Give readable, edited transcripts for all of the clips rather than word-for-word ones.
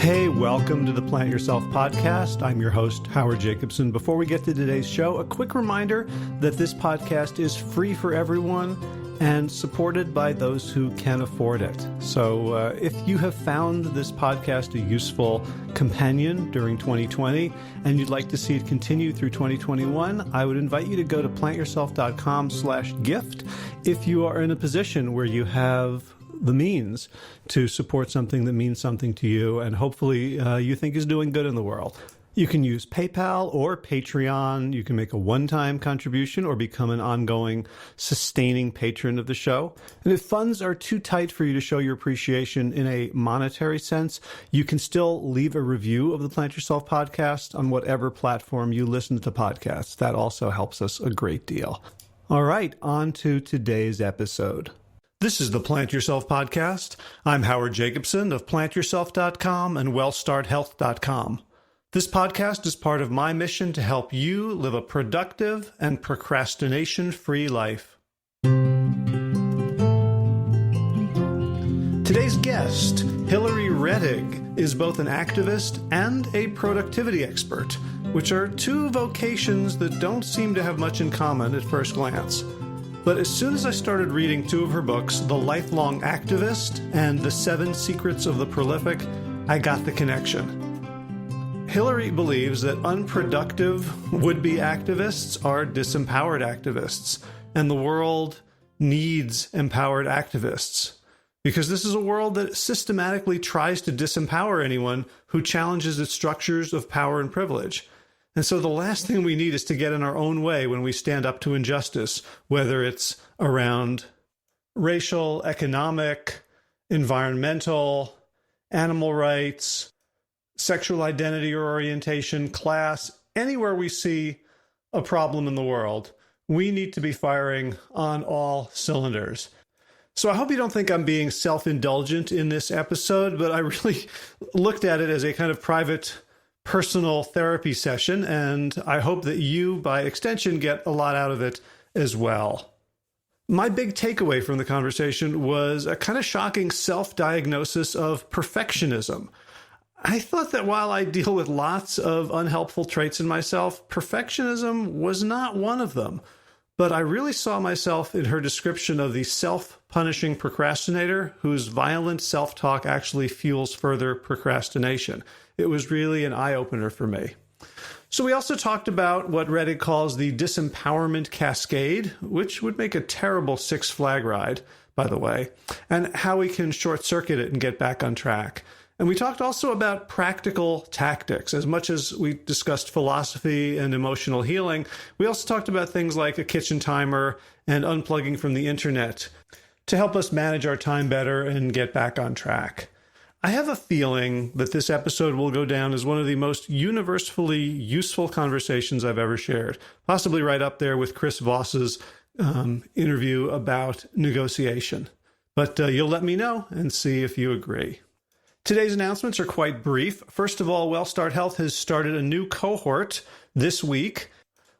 Hey, welcome to the Plant Yourself podcast. I'm your host, Howard Jacobson. Before we get to today's show, a quick reminder that this podcast is free for everyone and supported by those who can afford it. So if you have found this podcast a useful companion during 2020 and you'd like to see it continue through 2021, I would invite you to go to plantyourself.com/gift if you are in a position where you have the means to support something that means something to you and hopefully you think is doing good in the world. You can use PayPal or Patreon. You can make a one-time contribution or become an ongoing, sustaining patron of the show. And if funds are too tight for you to show your appreciation in a monetary sense, you can still leave a review of the Plant Yourself podcast on whatever platform you listen to podcasts. That also helps us a great deal. All right, on to today's episode. This is the Plant Yourself podcast. I'm Howard Jacobson of plantyourself.com and wellstarthealth.com. This podcast is part of my mission to help you live a productive and procrastination-free life. Today's guest, Hillary Rettig, is both an activist and a productivity expert, which are two vocations that don't seem to have much in common at first glance. But as soon as I started reading two of her books, The Lifelong Activist and The 7 Secrets of the Prolific, I got the connection. Hillary believes that unproductive would-be activists are disempowered activists, and the world needs empowered activists, because this is a world that systematically tries to disempower anyone who challenges its structures of power and privilege. And so the last thing we need is to get in our own way when we stand up to injustice, whether it's around racial, economic, environmental, animal rights, sexual identity or orientation, class, anywhere we see a problem in the world, we need to be firing on all cylinders. So I hope you don't think I'm being self-indulgent in this episode, but I really looked at it as a kind of private personal therapy session, and I hope that you, by extension, get a lot out of it as well. My big takeaway from the conversation was a kind of shocking self-diagnosis of perfectionism. I thought that while I deal with lots of unhelpful traits in myself, perfectionism was not one of them. But I really saw myself in her description of the self-punishing procrastinator whose violent self-talk actually fuels further procrastination. It was really an eye-opener for me. So we also talked about what Rettig calls the disempowerment cascade, which would make a terrible Six Flag ride, by the way, and how we can short-circuit it and get back on track. And we talked also about practical tactics. As much as we discussed philosophy and emotional healing, we also talked about things like a kitchen timer and unplugging from the internet to help us manage our time better and get back on track. I have a feeling that this episode will go down as one of the most universally useful conversations I've ever shared, possibly right up there with Chris Voss's interview about negotiation. But you'll let me know and see if you agree. Today's announcements are quite brief. First of all, WellStart Health has started a new cohort this week.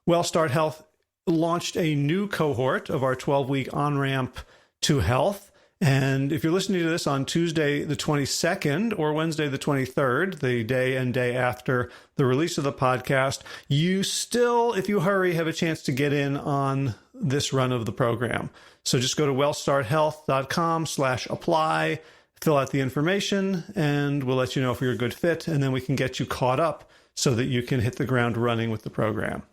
WellStart Health launched a new cohort of our 12-week on-ramp to health. And if you're listening to this on Tuesday the 22nd or Wednesday the 23rd, the day and day after the release of the podcast, you still, if you hurry, have a chance to get in on this run of the program. So just go to wellstarthealth.com/apply, fill out the information, and we'll let you know if you're a good fit, and then we can get you caught up so that you can hit the ground running with the program.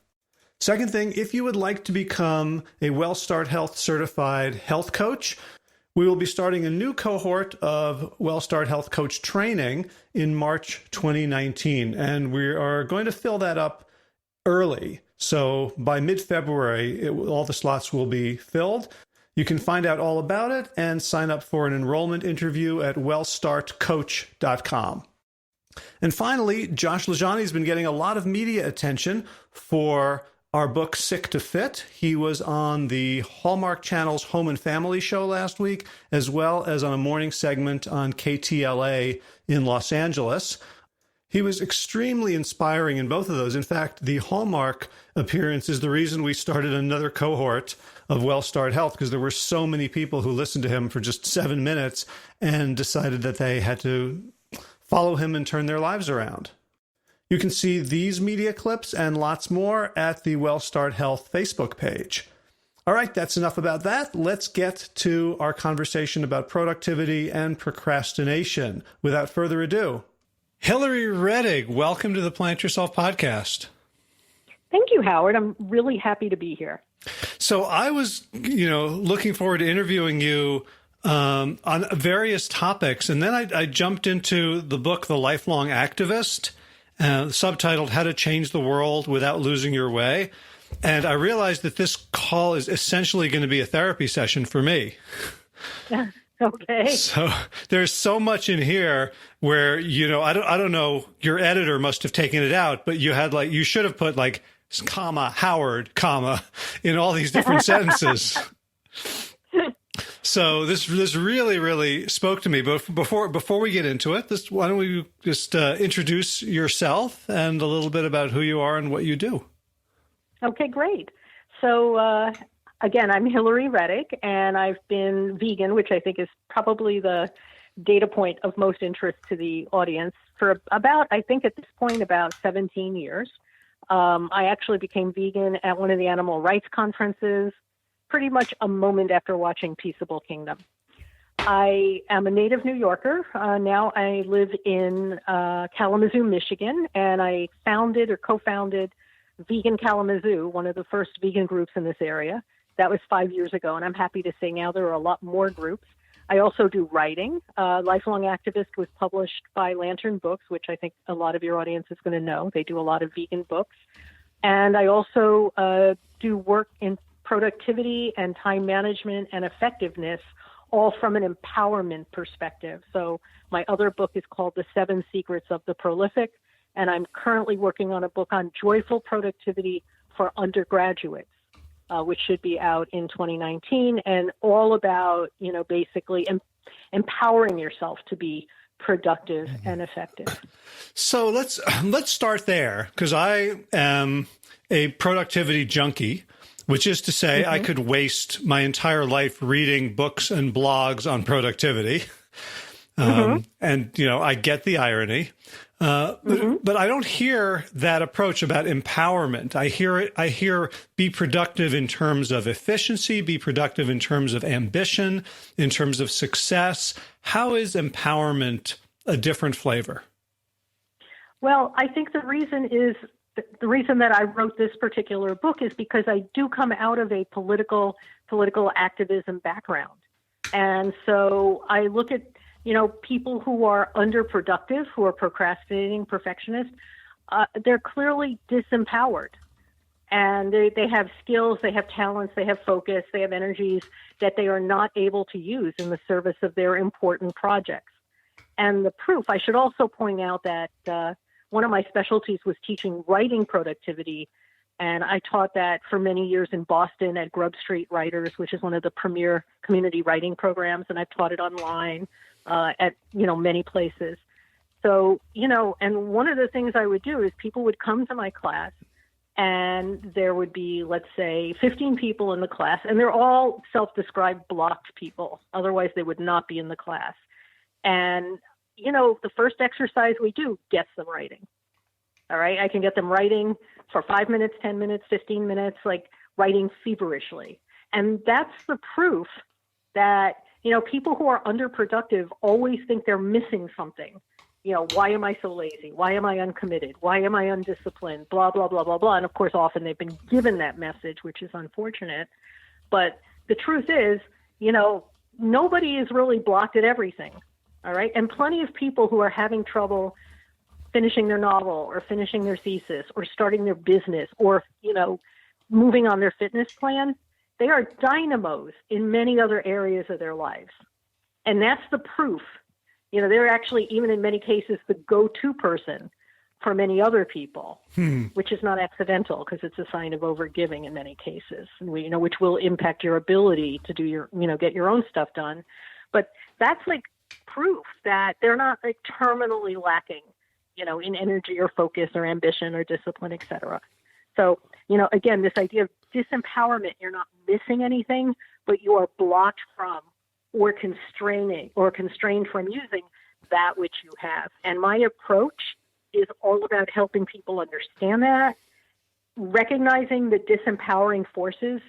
Second thing, if you would like to become a WellStart Health certified health coach, we will be starting a new cohort of WellStart Health Coach training in March 2019, and we are going to fill that up early. So by mid-February, all the slots will be filled. You can find out all about it and sign up for an enrollment interview at wellstartcoach.com. And finally, Josh LaJaunie has been getting a lot of media attention for our book, Sick to Fit. He was on the Hallmark Channel's Home and Family show last week, as well as on a morning segment on KTLA in Los Angeles. He was extremely inspiring in both of those. In fact, the Hallmark appearance is the reason we started another cohort of WellStart Health, because there were so many people who listened to him for just 7 minutes and decided that they had to follow him and turn their lives around. You can see these media clips and lots more at the Well Start Health Facebook page. All right, that's enough about that. Let's get to our conversation about productivity and procrastination. Without further ado, Hillary Rettig, welcome to the Plant Yourself podcast. Thank you, Howard. I'm really happy to be here. So I was, looking forward to interviewing you on various topics, and then I jumped into the book, The Lifelong Activist, subtitled How to Change the World Without Losing Your Way. And I realized that this call is essentially going to be a therapy session for me. Okay. So there's so much in here where, I don't know, your editor must have taken it out, but you should have put comma, Howard, comma, in all these different sentences. So this really, really spoke to me. But before we get into it, why don't we just introduce yourself and a little bit about who you are and what you do? Okay, great. So again, I'm Hillary Rettig, and I've been vegan, which I think is probably the data point of most interest to the audience, for about 17 years. I actually became vegan at one of the animal rights conferences, pretty much a moment after watching Peaceable Kingdom. I am a native New Yorker. Now I live in Kalamazoo, Michigan, and I founded or co-founded Vegan Kalamazoo, one of the first vegan groups in this area. That was 5 years ago, and I'm happy to say now there are a lot more groups. I also do writing. Lifelong Activist was published by Lantern Books, which I think a lot of your audience is going to know. They do a lot of vegan books. And I also do work in productivity and time management and effectiveness, all from an empowerment perspective. So my other book is called The 7 Secrets of the Prolific, and I'm currently working on a book on joyful productivity for undergraduates, which should be out in 2019, and all about, basically empowering yourself to be productive and effective. So let's start there, because I am a productivity junkie, which is to say I could waste my entire life reading books and blogs on productivity. And, I get the irony. But I don't hear that approach about empowerment. I hear be productive in terms of efficiency, be productive in terms of ambition, in terms of success. How is empowerment a different flavor? Well, I think the reason that I wrote this particular book is because I do come out of a political activism background. And so I look at people who are underproductive, who are procrastinating, perfectionists, they're clearly disempowered. And they have skills, they have talents, they have focus, they have energies that they are not able to use in the service of their important projects. And the proof, I should also point out that one of my specialties was teaching writing productivity. And I taught that for many years in Boston at Grub Street Writers, which is one of the premier community writing programs. And I've taught it online at, many places. So, and one of the things I would do is people would come to my class and there would be, let's say, 15 people in the class, and they're all self-described blocked people. Otherwise, they would not be in the class. And, the first exercise we do gets them writing. All right. I can get them writing for 5 minutes, 10 minutes, 15 minutes, writing feverishly. And that's the proof that, people who are underproductive always think they're missing something. Why am I so lazy? Why am I uncommitted? Why am I undisciplined? Blah, blah, blah, blah, blah. And of course, often they've been given that message, which is unfortunate. But the truth is, nobody is really blocked at everything. All right. And plenty of people who are having trouble finishing their novel or finishing their thesis or starting their business or, moving on their fitness plan, they are dynamos in many other areas of their lives. And that's the proof. They're actually, even in many cases, the go-to person for many other people, which is not accidental because it's a sign of overgiving in many cases, and which will impact your ability to do your, get your own stuff done. But that's proof that they're not terminally lacking, in energy or focus or ambition or discipline, et cetera. So, again, this idea of disempowerment, you're not missing anything, but you are blocked from or constrained from using that which you have. And my approach is all about helping people understand that, recognizing the disempowering forces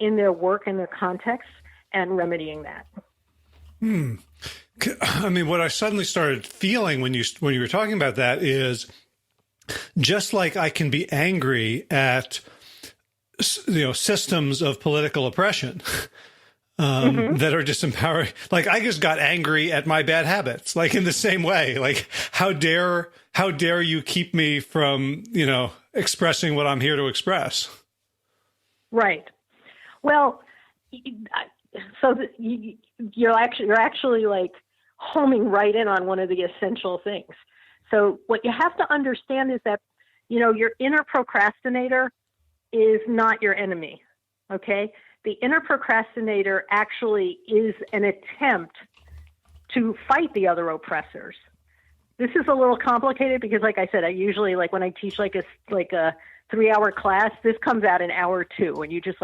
in their work and their context, and remedying that. I mean, what I suddenly started feeling when you were talking about that is, just like I can be angry at, systems of political oppression that are disempowering. Like, I just got angry at my bad habits, like in the same way. Like, how dare you keep me from, expressing what I'm here to express? Right. Well, so you're actually like homing right in on one of the essential things. So what you have to understand is that, your inner procrastinator is not your enemy. Okay. The inner procrastinator actually is an attempt to fight the other oppressors. This is a little complicated because, like I said, I usually, like when I teach like a 3-hour class, this comes out in hour 2, and you just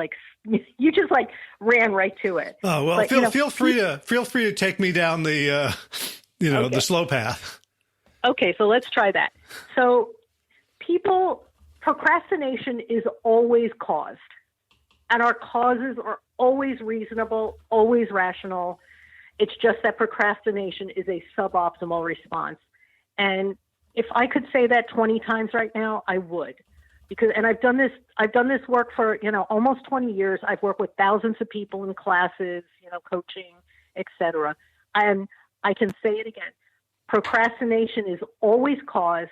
ran right to it. Oh, well, but, feel free to take me down the the slow path. Okay, so let's try that. So procrastination is always caused, and our causes are always reasonable, always rational. It's just that procrastination is a suboptimal response. And if I could say that 20 times right now, I would. And I've done this work for, almost 20 years. I've worked with thousands of people in classes, coaching, etc. And I can say it again. Procrastination is always caused.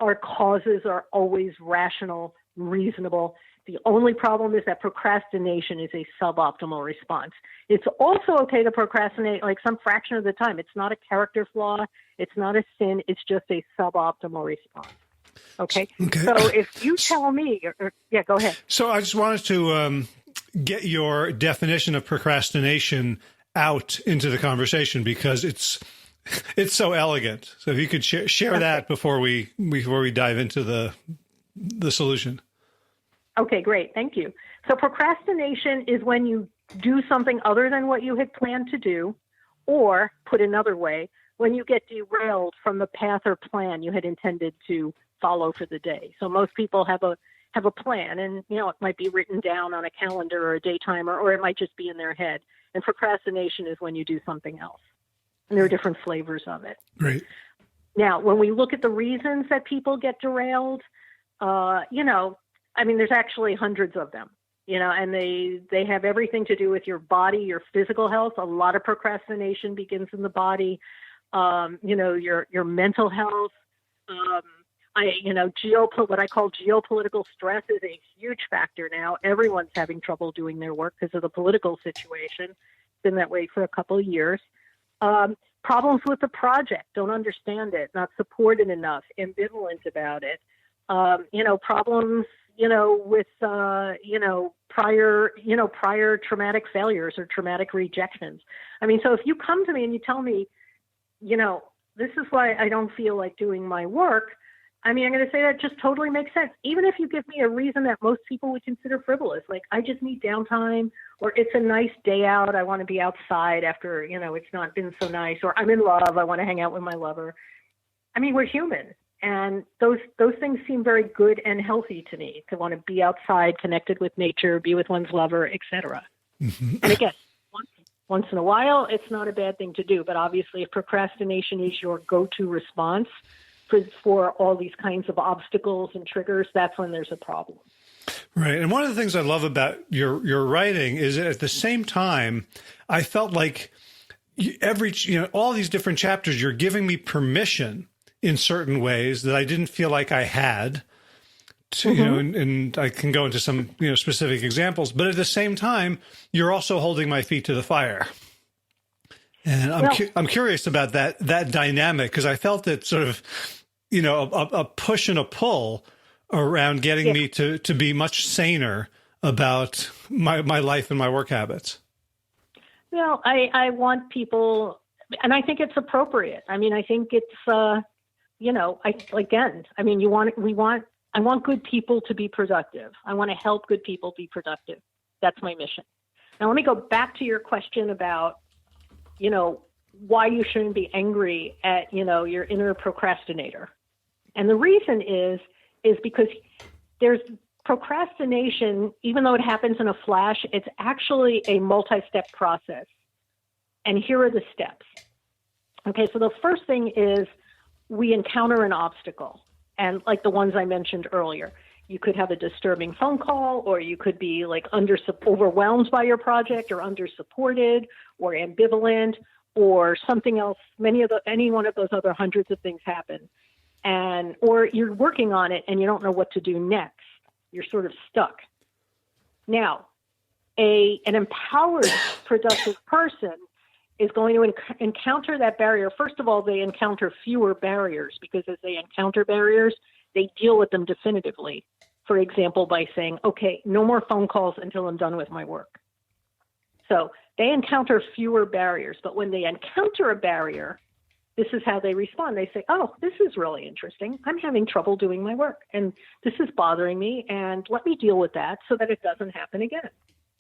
Our causes are always rational, reasonable. The only problem is that procrastination is a suboptimal response. It's also okay to procrastinate like some fraction of the time. It's not a character flaw. It's not a sin. It's just a suboptimal response. Okay. So if you tell me, go ahead. So I just wanted to get your definition of procrastination out into the conversation because it's so elegant. So if you could share that before we dive into the solution. Okay, great. Thank you. So procrastination is when you do something other than what you had planned to do, or put another way, when you get derailed from the path or plan you had intended to follow for the day. So most people have a plan, and it might be written down on a calendar or a day timer, or it might just be in their head. And procrastination is when you do something else. And there are different flavors of it. Great. Now, when we look at the reasons that people get derailed, there's actually hundreds of them, and they have everything to do with your body, your physical health. A lot of procrastination begins in the body, your mental health. What I call geopolitical stress is a huge factor now. Everyone's having trouble doing their work because of the political situation. It's been that way for a couple of years. Problems with the project, don't understand it, not supported enough, ambivalent about it. Problems, with, prior traumatic failures or traumatic rejections. So if you come to me and you tell me, this is why I don't feel like doing my work, I'm going to say that just totally makes sense. Even if you give me a reason that most people would consider frivolous, like I just need downtime, or it's a nice day out, I want to be outside after, it's not been so nice, or I'm in love, I want to hang out with my lover. We're human. And those things seem very good and healthy to me, to want to be outside, connected with nature, be with one's lover, etc. Mm-hmm. And again, once in a while, it's not a bad thing to do. But obviously, if procrastination is your go-to response for all these kinds of obstacles and triggers, that's when there's a problem. Right. And one of the things I love about your writing is that at the same time, I felt like all these different chapters, you're giving me permission in certain ways that I didn't feel like I had to, mm-hmm. And I can go into some, specific examples, but at the same time, you're also holding my feet to the fire. And I'm curious about that dynamic, because I felt it sort of, a push and a pull around getting me to be much saner about my life and my work habits. Well, I want people, and I think it's appropriate. I think it's, I want good people to be productive. I want to help good people be productive. That's my mission. Now, let me go back to your question about, why you shouldn't be angry at, your inner procrastinator. And the reason is because there's procrastination, even though it happens in a flash, it's actually a multi-step process. And here are the steps. Okay, so the first thing is we encounter an obstacle. And like the ones I mentioned earlier, you could have a disturbing phone call, or you could be like overwhelmed by your project, or undersupported, or ambivalent, or something else. Any one of those other hundreds of things happen. Or you're working on it and you don't know what to do next. You're sort of stuck. Now, an empowered, productive person is going to encounter that barrier. First of all, they encounter fewer barriers, because as they encounter barriers, they deal with them definitively. For example, by saying, okay, no more phone calls until I'm done with my work. So they encounter fewer barriers, but when they encounter a barrier, this is how they respond. They say, oh, this is really interesting. I'm having trouble doing my work, and this is bothering me, and let me deal with that so that it doesn't happen again.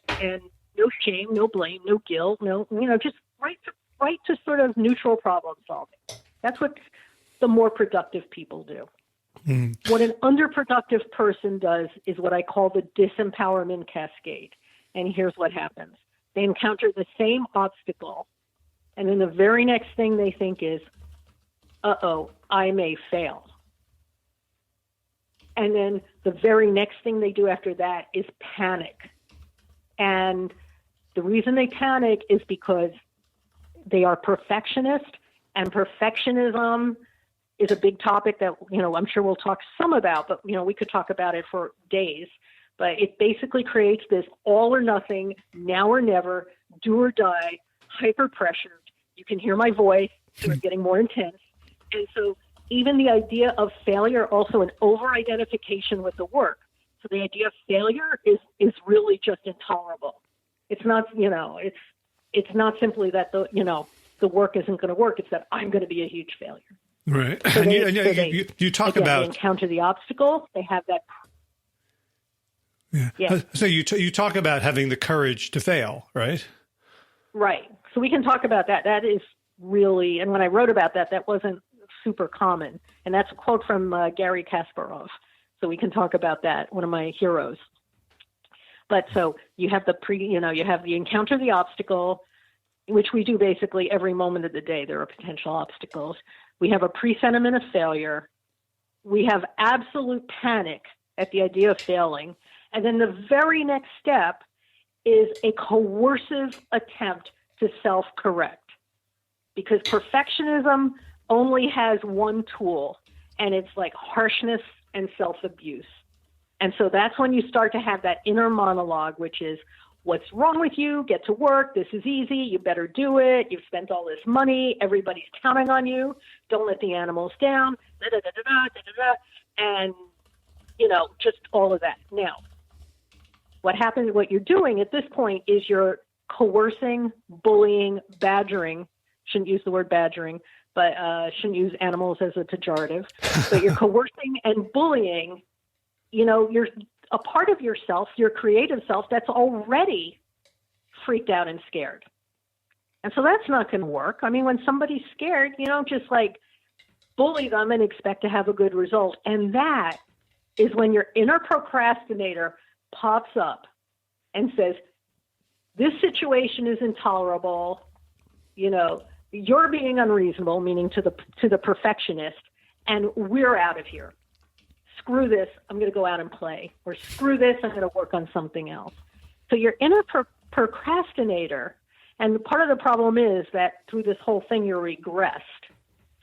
And no shame, no blame, no guilt, just right to sort of neutral problem solving. That's what the more productive people do. What an underproductive person does is what I call the disempowerment cascade. And here's what happens. They encounter the same obstacle, and then the very next thing they think is, uh-oh, I may fail. And then the very next thing they do after that is panic. And the reason they panic is because they are perfectionist, and perfectionism is a big topic that, I'm sure we'll talk some about, but, we could talk about it for days. But it basically creates this all or nothing, now or never, do or die, hyper pressured. You can hear my voice, it's getting more intense. And so even the idea of failure, also an over-identification with the work. So the idea of failure is really just intolerable. It's not, it's not simply that the work isn't going to work. It's that I'm going to be a huge failure. Right. So you talk about, they encounter the obstacle. They have that. Yeah. So you talk about having the courage to fail, right? Right. So we can talk about that. That is really, and when I wrote about that, that wasn't super common. And that's a quote from Gary Kasparov. So we can talk about that, one of my heroes. But so you have you have the encounter the obstacle, which we do basically every moment of the day. There are potential obstacles. We have a presentiment of failure. We have absolute panic at the idea of failing. And then the very next step is a coercive attempt to self-correct. Because perfectionism only has one tool, and it's like harshness and self-abuse. And so that's when you start to have that inner monologue, which is, what's wrong with you? Get to work. This is easy. You better do it. You've spent all this money. Everybody's counting on you. Don't let the animals down. Da, da, da, da, da, da, da, and, just all of that. Now, what you're doing at this point is you're coercing, bullying, badgering. Shouldn't use the word badgering, but shouldn't use animals as a pejorative. But you're coercing and bullying, you're a part of yourself, your creative self, that's already freaked out and scared. And so that's not going to work. I mean, when somebody's scared, you don't just bully them and expect to have a good result. And that is when your inner procrastinator pops up and says, this situation is intolerable. You're being unreasonable, meaning to the perfectionist, and we're out of here. Screw this, I'm going to go out and play. Or screw this, I'm going to work on something else. So your inner procrastinator, and part of the problem is that through this whole thing, you're regressed.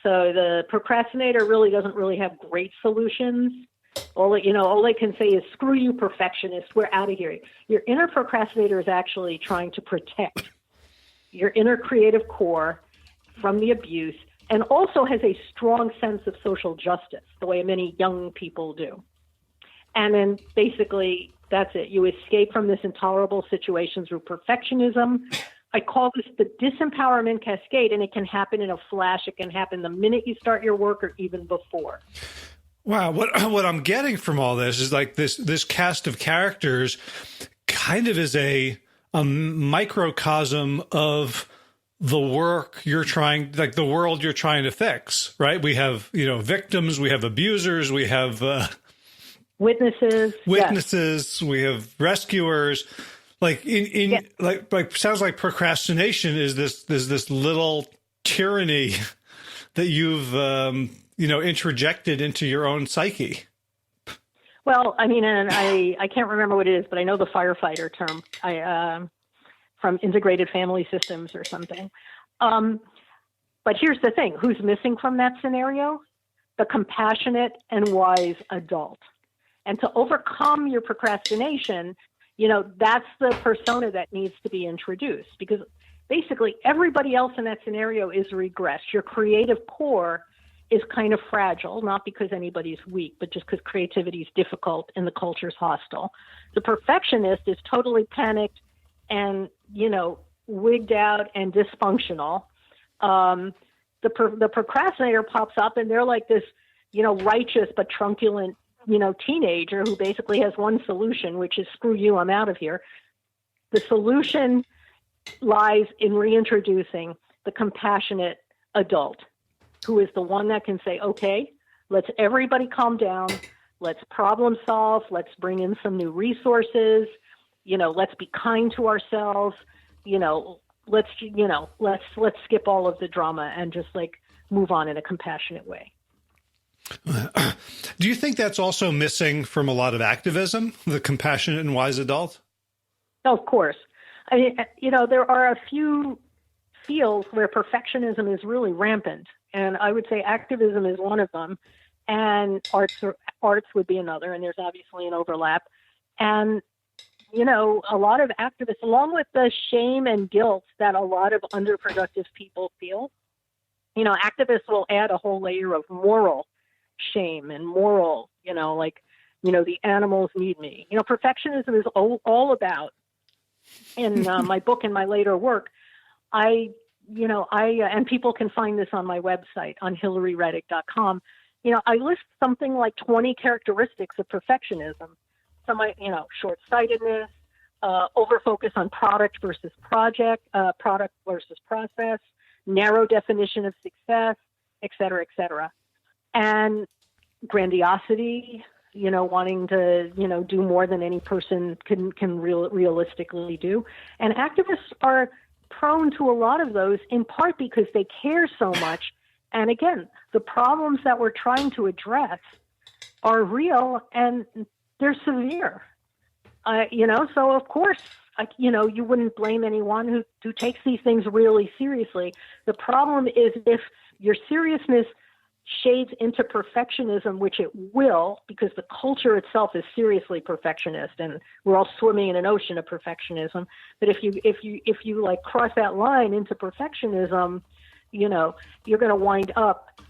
So the procrastinator really doesn't really have great solutions. All they can say is, screw you, perfectionist, we're out of here. Your inner procrastinator is actually trying to protect your inner creative core from the abuse, and also has a strong sense of social justice, the way many young people do. And then basically, that's it. You escape from this intolerable situation through perfectionism. I call this the disempowerment cascade, and it can happen in a flash. It can happen the minute you start your work or even before. Wow. What I'm getting from all this is this cast of characters kind of is a microcosm of the work you're trying, like the world you're trying to fix, right? We have, victims, we have abusers, we have witnesses, yes. We have rescuers. Like like sounds like procrastination is this little tyranny that you've interjected into your own psyche. Well, I mean, and I can't remember what it is, but I know the firefighter term from integrated family systems or something. But here's the thing: who's missing from that scenario? The compassionate and wise adult. And to overcome your procrastination, that's the persona that needs to be introduced, because basically everybody else in that scenario is regressed. Your creative core is kind of fragile, not because anybody's weak, but just because creativity is difficult and the culture's hostile. The perfectionist is totally panicked and, wigged out and dysfunctional. The procrastinator pops up and they're like this, righteous but truculent, teenager who basically has one solution, which is screw you, I'm out of here. The solution lies in reintroducing the compassionate adult, who is the one that can say, okay, let's everybody calm down. Let's problem solve. Let's bring in some new resources. Let's be kind to ourselves. Let's skip all of the drama and just move on in a compassionate way. Do you think that's also missing from a lot of activism, the compassionate and wise adult? Of course. I mean, there are a few fields where perfectionism is really rampant, and I would say activism is one of them, and arts would be another, and there's obviously an overlap. And, a lot of activists, along with the shame and guilt that a lot of underproductive people feel, activists will add a whole layer of moral shame and moral, the animals need me. Perfectionism is all about, in my book and my later work, and people can find this on my website on hillaryrettig.com. I list something like 20 characteristics of perfectionism. Some, short-sightedness, over-focus on product versus project, product versus process, narrow definition of success, et cetera, et cetera. And grandiosity, wanting to, do more than any person can realistically do. And activists are prone to a lot of those, in part because they care so much. And again, the problems that we're trying to address are real and they're severe. So of course, you wouldn't blame anyone who takes these things really seriously. The problem is if your seriousness shades into perfectionism, which it will, because the culture itself is seriously perfectionist, and we're all swimming in an ocean of perfectionism. But if you cross that line into perfectionism, you're going to wind up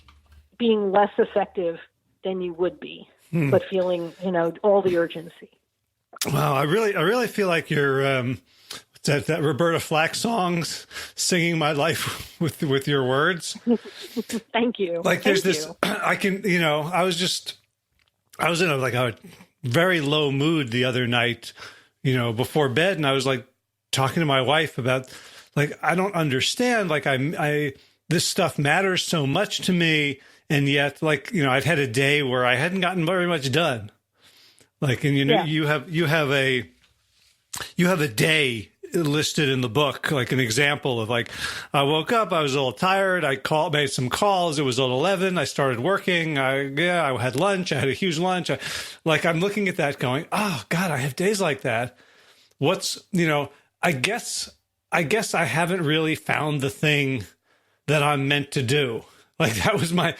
being less effective than you would be, but feeling all the urgency. Wow, I really feel like you're that Roberta Flack song, singing my life with your words. Thank you. There's this, I can, I was in a very low mood the other night, before bed. And I was talking to my wife about I don't understand, this stuff matters so much to me. And yet I'd had a day where I hadn't gotten very much done. You have a day listed in the book, an example of I woke up, I was a little tired, made some calls, it was at 11, I started working, I had lunch, I had a huge lunch. I'm looking at that going, oh God, I have days like that. I guess I haven't really found the thing that I'm meant to do. That was my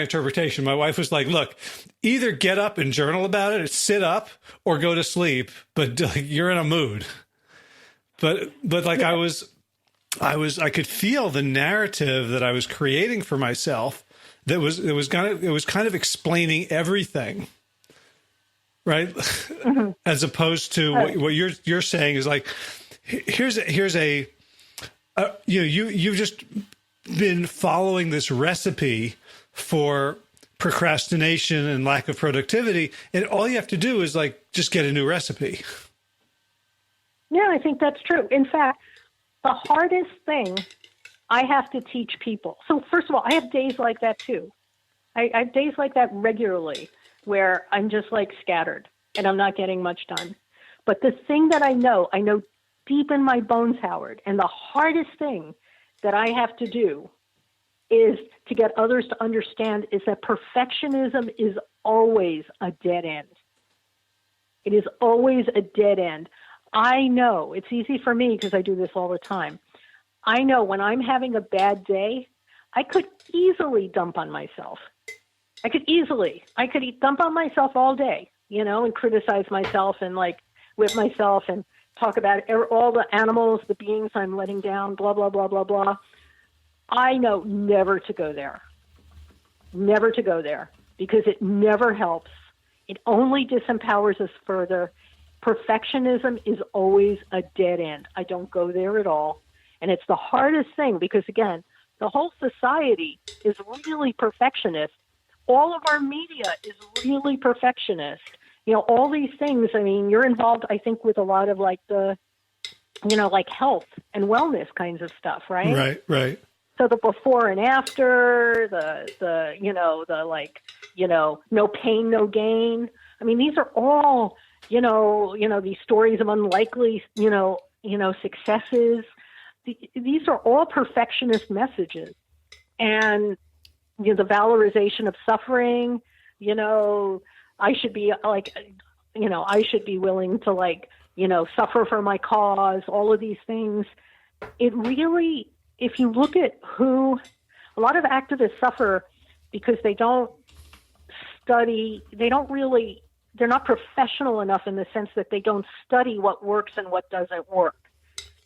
interpretation. My wife was like, look, either get up and journal about it, or sit up, or go to sleep, but you're in a mood. But I could feel the narrative that I was creating for myself it was kind of explaining everything, right? Mm-hmm. As opposed to what you're saying is you've just been following this recipe for procrastination and lack of productivity, and all you have to do is just get a new recipe. Yeah, I think that's true. In fact, the hardest thing I have to teach people. So first of all, I have days like that too. I have days like that regularly where I'm just like scattered and I'm not getting much done. But the thing that I know deep in my bones, Howard, and the hardest thing that I have to do is to get others to understand is that perfectionism is always a dead end. It is always a dead end. I know it's easy for me because I do this all the time. I know when I'm having a bad day, I could easily dump on myself. I could dump on myself all day, and criticize myself and like whip myself and talk about all the animals, the beings I'm letting down, blah, blah, blah, blah, blah. I know never to go there because it never helps. It only disempowers us further. Perfectionism is always a dead end. I don't go there at all. And it's the hardest thing because, again, the whole society is really perfectionist. All of our media is really perfectionist. All these things, I mean, you're involved, I think, with a lot of like the, like health and wellness kinds of stuff, right? Right. So the before and after, no pain, no gain. I mean, these are all, these stories of unlikely, successes. These are all perfectionist messages. And, the valorization of suffering, I should be like, I should be willing to like, suffer for my cause, all of these things. It really, if you look at a lot of activists suffer because they don't study, they're not professional enough in the sense that they don't study what works and what doesn't work.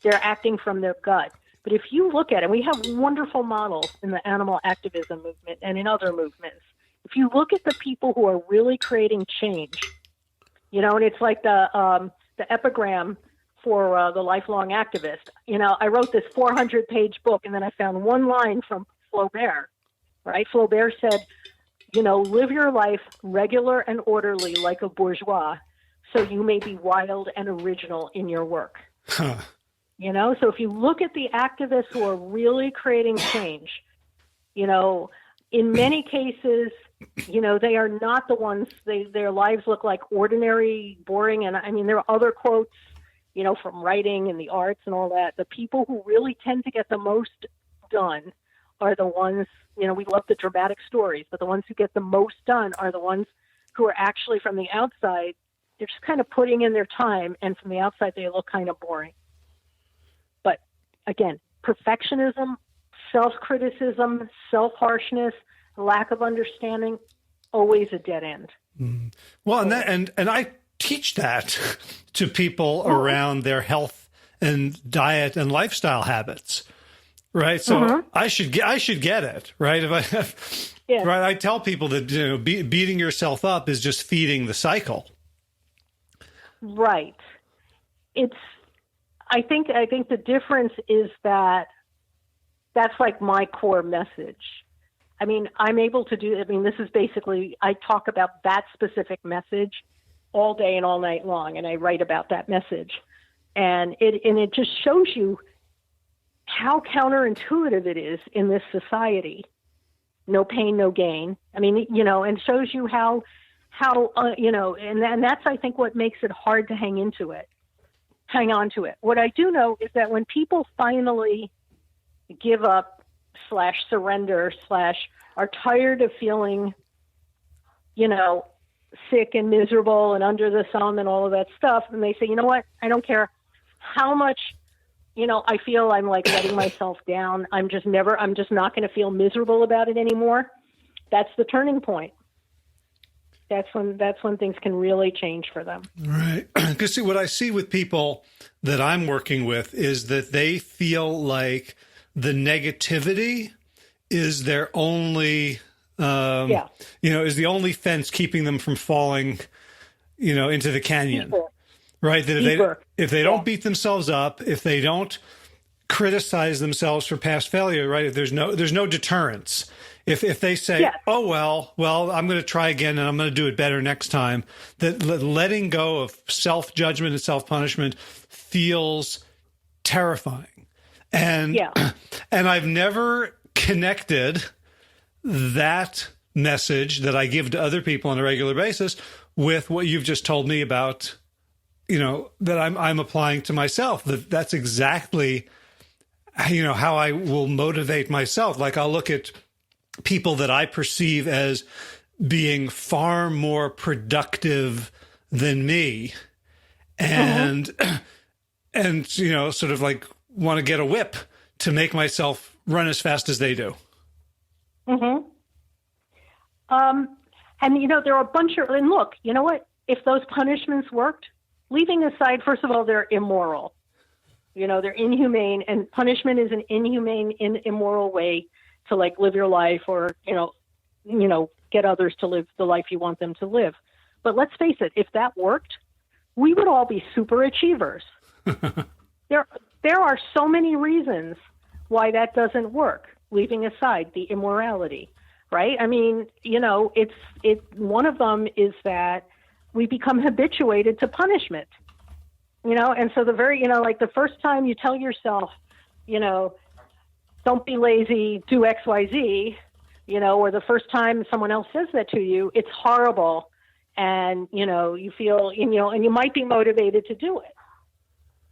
They're acting from their gut. But if you look at it, we have wonderful models in the animal activism movement and in other movements. If you look at the people who are really creating change, and it's like the epigram for the lifelong activist. I wrote this 400-page book, and then I found one line from Flaubert, right? Flaubert said, live your life regular and orderly like a bourgeois, so you may be wild and original in your work. Huh. So if you look at the activists who are really creating change, in many cases, they are not the ones, their lives look like ordinary, boring. And I mean, there are other quotes, from writing and the arts and all that. The people who really tend to get the most done are the ones, we love the dramatic stories, but the ones who get the most done are the ones who are actually from the outside, they're just kind of putting in their time. And from the outside, they look kind of boring. But again, perfectionism, self-criticism, self-harshness, lack of understanding, always a dead end. Mm. Well, and I teach that to people around their health and diet and lifestyle habits, right? So I should get it, right? Right, I tell people that beating yourself up is just feeding the cycle. Right. I think the difference is that that's like my core message. I mean, this is basically, I talk about that specific message all day and all night long, and I write about that message. And it just shows you how counterintuitive it is in this society. No pain, no gain. I mean, and shows you how and that's, I think, what makes it hard to hang on to it. What I do know is that when people finally give up / surrender / are tired of feeling, sick and miserable and under the thumb and all of that stuff, and they say, you know what, I don't care how much, I feel I'm like letting myself down. I'm just not going to feel miserable about it anymore. That's the turning point. That's when things can really change for them. Right. Because what I see with people that I'm working with is that they feel like the negativity is their only, is the only fence keeping them from falling, into the canyon. Deeper. Right. That if they don't beat themselves up, if they don't criticize themselves for past failure, right? If there's no deterrence. If they say, oh, well, I'm going to try again and I'm going to do it better next time, that letting go of self-judgment and self-punishment feels terrifying. And, Yeah. and I've never connected that message that I give to other people on a regular basis with what you've just told me about, that I'm applying to myself. That's exactly, how I will motivate myself. Like I'll look at people that I perceive as being far more productive than me, and sort of like want to get a whip to make myself run as fast as they do. Mm-hmm. And there are a bunch of, and look, you know what? If those punishments worked, leaving aside, first of all, they're immoral. They're inhumane, and punishment is an inhumane, immoral way to like live your life, or get others to live the life you want them to live. But let's face it, if that worked, we would all be super achievers. There are so many reasons why that doesn't work, leaving aside the immorality, right? I mean, one of them is that we become habituated to punishment, and so the first time you tell yourself, don't be lazy, do X, Y, Z, or the first time someone else says that to you, it's horrible. And, you feel, and you might be motivated to do it.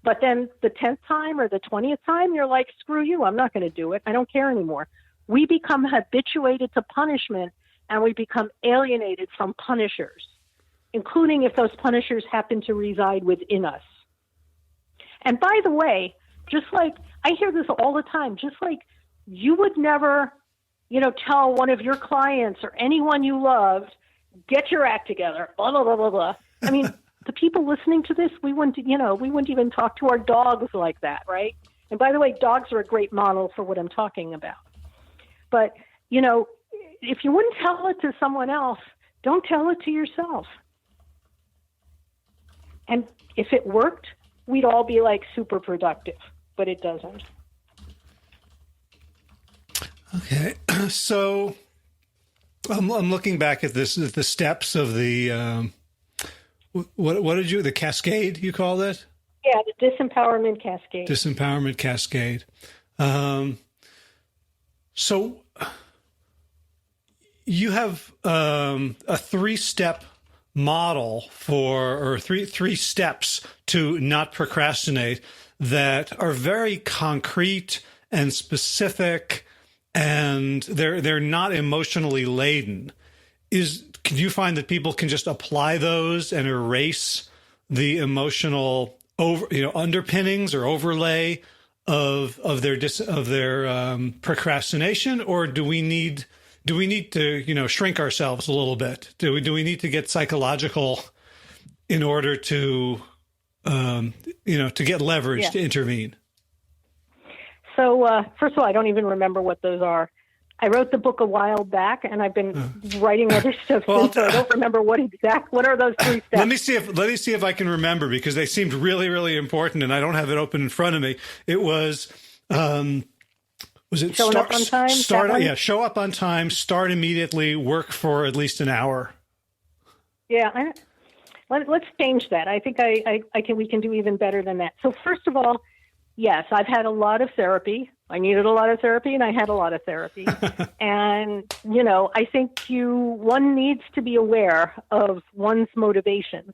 But then the 10th time or the 20th time, you're like, screw you, I'm not going to do it. I don't care anymore. We become habituated to punishment, and we become alienated from punishers, including if those punishers happen to reside within us. And by the way, just like I hear this all the time, just like you would never, tell one of your clients or anyone you loved, get your act together, blah, blah, blah, blah, blah. I mean, the people listening to this, we wouldn't even talk to our dogs like that, right? And by the way, dogs are a great model for what I'm talking about. But, if you wouldn't tell it to someone else, don't tell it to yourself. And if it worked, we'd all be like super productive, but it doesn't. Okay. So I'm looking back at this, the steps of the, what did the cascade you called it? Yeah, the disempowerment cascade. Disempowerment cascade. So you have a 3-step model or three steps to not procrastinate that are very concrete and specific, and they're not emotionally laden. Can you find that people can just apply those and erase the emotional underpinnings or overlay of their procrastination, or do we need to shrink ourselves a little bit? Do we need to get psychological in order to get leverage to intervene? So first of all, I don't even remember what those are. I wrote the book a while back, and I've been writing other stuff since, so I don't remember what are those 3 steps. Let me see if I can remember, because they seemed really, really important, and I don't have it open in front of me. It was it showing up on time? Show up on time, start immediately, work for at least an hour. Yeah, let's change that. I think we can do even better than that. So first of all, yes, I've had a lot of therapy. I needed a lot of therapy, and I had a lot of therapy. And, I think one needs to be aware of one's motivations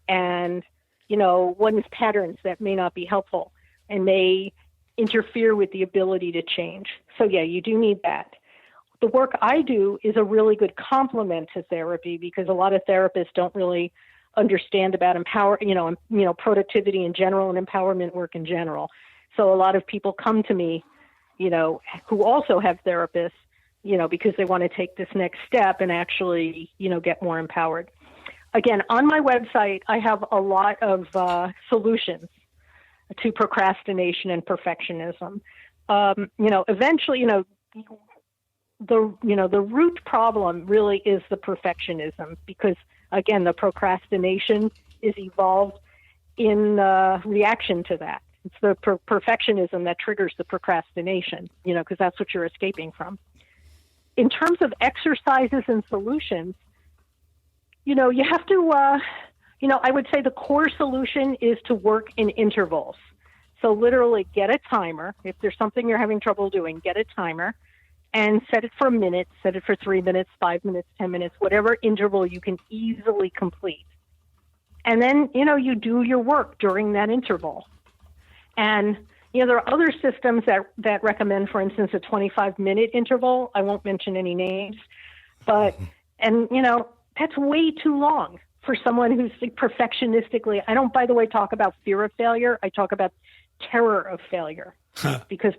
and, one's patterns that may not be helpful and may interfere with the ability to change. So, yeah, you do need that. The work I do is a really good complement to therapy, because a lot of therapists don't really understand about productivity in general and empowerment work in general. So a lot of people come to me, who also have therapists, because they want to take this next step and actually, get more empowered. Again, on my website, I have a lot of solutions to procrastination and perfectionism. Eventually, the root problem really is the perfectionism, because again, the procrastination is evolved in reaction to that. It's the perfectionism that triggers the procrastination, because that's what you're escaping from. In terms of exercises and solutions, you have to, I would say the core solution is to work in intervals. So literally get a timer. If there's something you're having trouble doing, get a timer and set it for a minute, set it for 3 minutes, 5 minutes, 10 minutes, whatever interval you can easily complete. And then, you do your work during that interval. And, there are other systems that recommend, for instance, a 25-minute interval. I won't mention any names, but, and, that's way too long for someone who's perfectionistically. I don't, by the way, talk about fear of failure. I talk about terror of failure. Because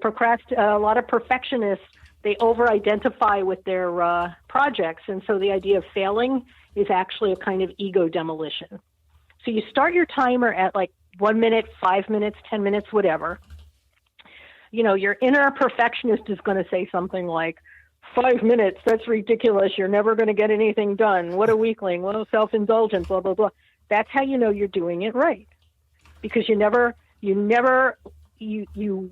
a lot of perfectionists, they over-identify with their projects. And so the idea of failing is actually a kind of ego demolition. So you start your timer at like 1 minute, 5 minutes, 10 minutes, whatever. Your inner perfectionist is going to say something like, 5 minutes, that's ridiculous. You're never going to get anything done. What a weakling. What a self-indulgence, blah, blah, blah. That's how you know you're doing it right. Because you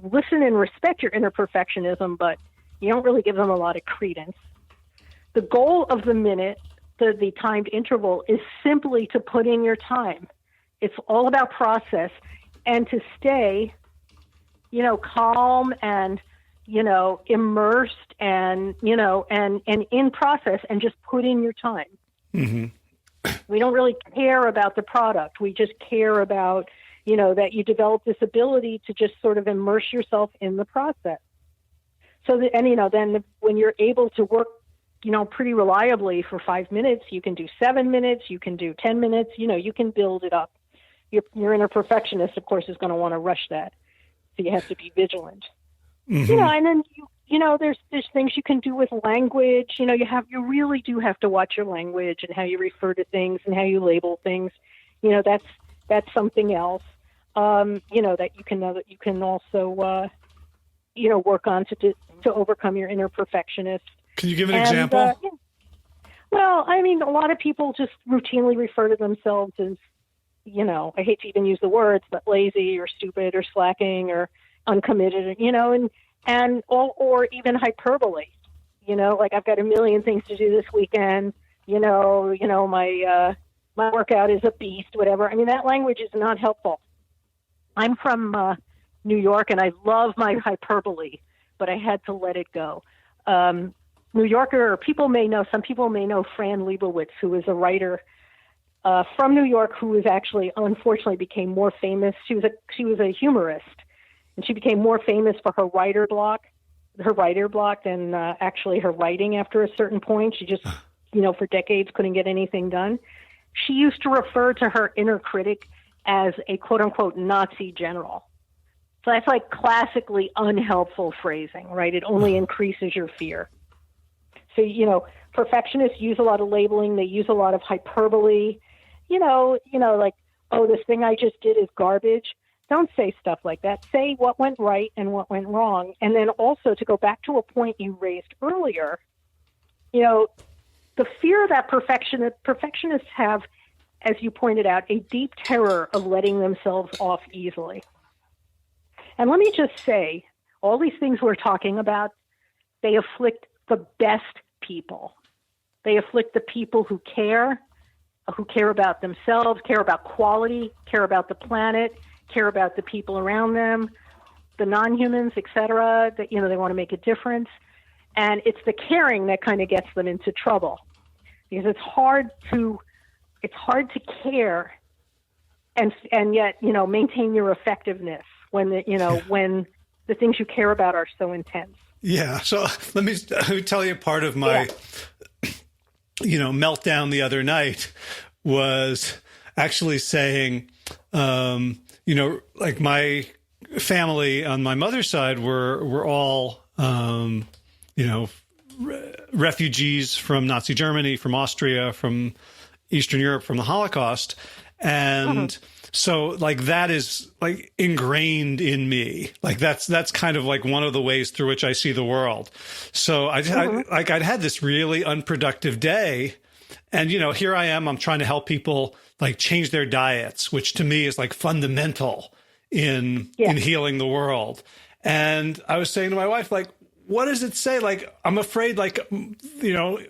listen and respect your inner perfectionism, but you don't really give them a lot of credence. The goal of the minute, the timed interval, is simply to put in your time. It's all about process and to stay, calm and, immersed and, and in process and just put in your time. Mm-hmm. We don't really care about the product. We just care about, that you develop this ability to just sort of immerse yourself in the process. So that, and, then when you're able to work, pretty reliably for 5 minutes, you can do 7 minutes, you can do 10 minutes, you can build it up. Your inner perfectionist, of course, is going to want to rush that. So you have to be vigilant. Mm-hmm. And then, there's things you can do with language. You really do have to watch your language and how you refer to things and how you label things. That's something else, that you can also, work on to overcome your inner perfectionist. Can you give an example? Yeah. Well, a lot of people just routinely refer to themselves as, I hate to even use the words, but lazy or stupid or slacking or uncommitted, or even hyperbole, like I've got a million things to do this weekend, my workout is a beast, whatever. That language is not helpful. I'm from New York and I love my hyperbole, but I had to let it go. New Yorker, some people may know Fran Lebowitz, who is a writer from New York, who was actually, unfortunately, became more famous. She was a humorist, and she became more famous for her writer block than actually her writing after a certain point. She just, for decades couldn't get anything done. She used to refer to her inner critic as a quote-unquote Nazi general. So that's like classically unhelpful phrasing, right? It only increases your fear. So, perfectionists use a lot of labeling. They use a lot of hyperbole. Like, oh, this thing I just did is garbage. Don't say stuff like that. Say what went right and what went wrong. And then also, to go back to a point you raised earlier, the fear that perfectionists have, as you pointed out, a deep terror of letting themselves off easily. And let me just say, all these things we're talking about, they afflict the best people. They afflict the people who care about themselves, care about quality, care about the planet, care about the people around them, the non-humans, etc. That, they want to make a difference. And it's the caring that kind of gets them into trouble, because it's hard to care and yet, maintain your effectiveness when the things you care about are so intense. Yeah. So let me tell you, part of my, meltdown the other night was actually saying, like my family on my mother's side were all, refugees from Nazi Germany, from Austria, from Eastern Europe, from the Holocaust. And so like that is like ingrained in me. Like that's kind of like one of the ways through which I see the world. So I'd had this really unproductive day, and here I am, I'm trying to help people like change their diets, which to me is like fundamental in healing the world. And I was saying to my wife, like, what does it say? Like, I'm afraid, like,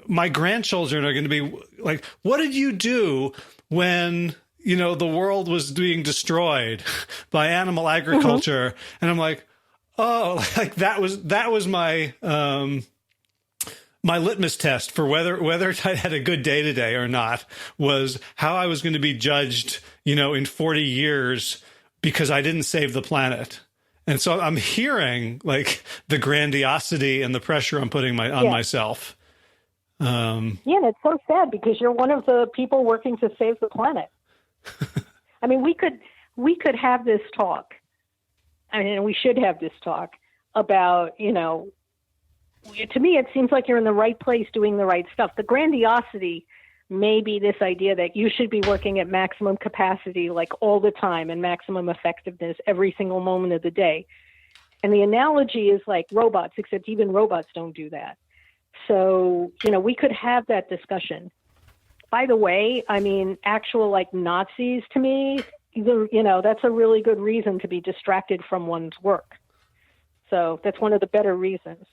my grandchildren are going to be like, what did you do when the world was being destroyed by animal agriculture. And I'm like, oh, like that was my, my litmus test for whether I had a good day today or not, was how I was going to be judged, in 40 years because I didn't save the planet. And so I'm hearing like the grandiosity and the pressure I'm putting on myself. And it's so sad because you're one of the people working to save the planet. I mean, we could have this talk. I mean, we should have this talk about, to me, it seems like you're in the right place doing the right stuff. The grandiosity may be this idea that you should be working at maximum capacity, like all the time, and maximum effectiveness every single moment of the day. And the analogy is like robots, except even robots don't do that. So, we could have that discussion. By the way, I mean, actual like Nazis to me, that's a really good reason to be distracted from one's work. So that's one of the better reasons.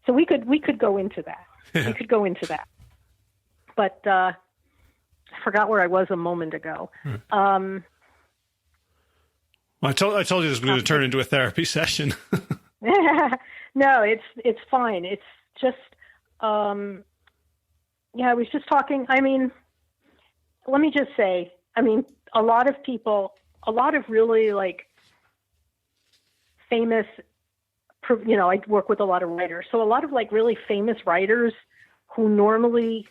So we could go into that. We could go into that. But I forgot where I was a moment ago. Well, I told you this was going to turn into a therapy session. No, it's fine. It's just, I was just talking. I mean, let me just say, a lot of really like famous, I work with a lot of writers. So a lot of like really famous writers who normally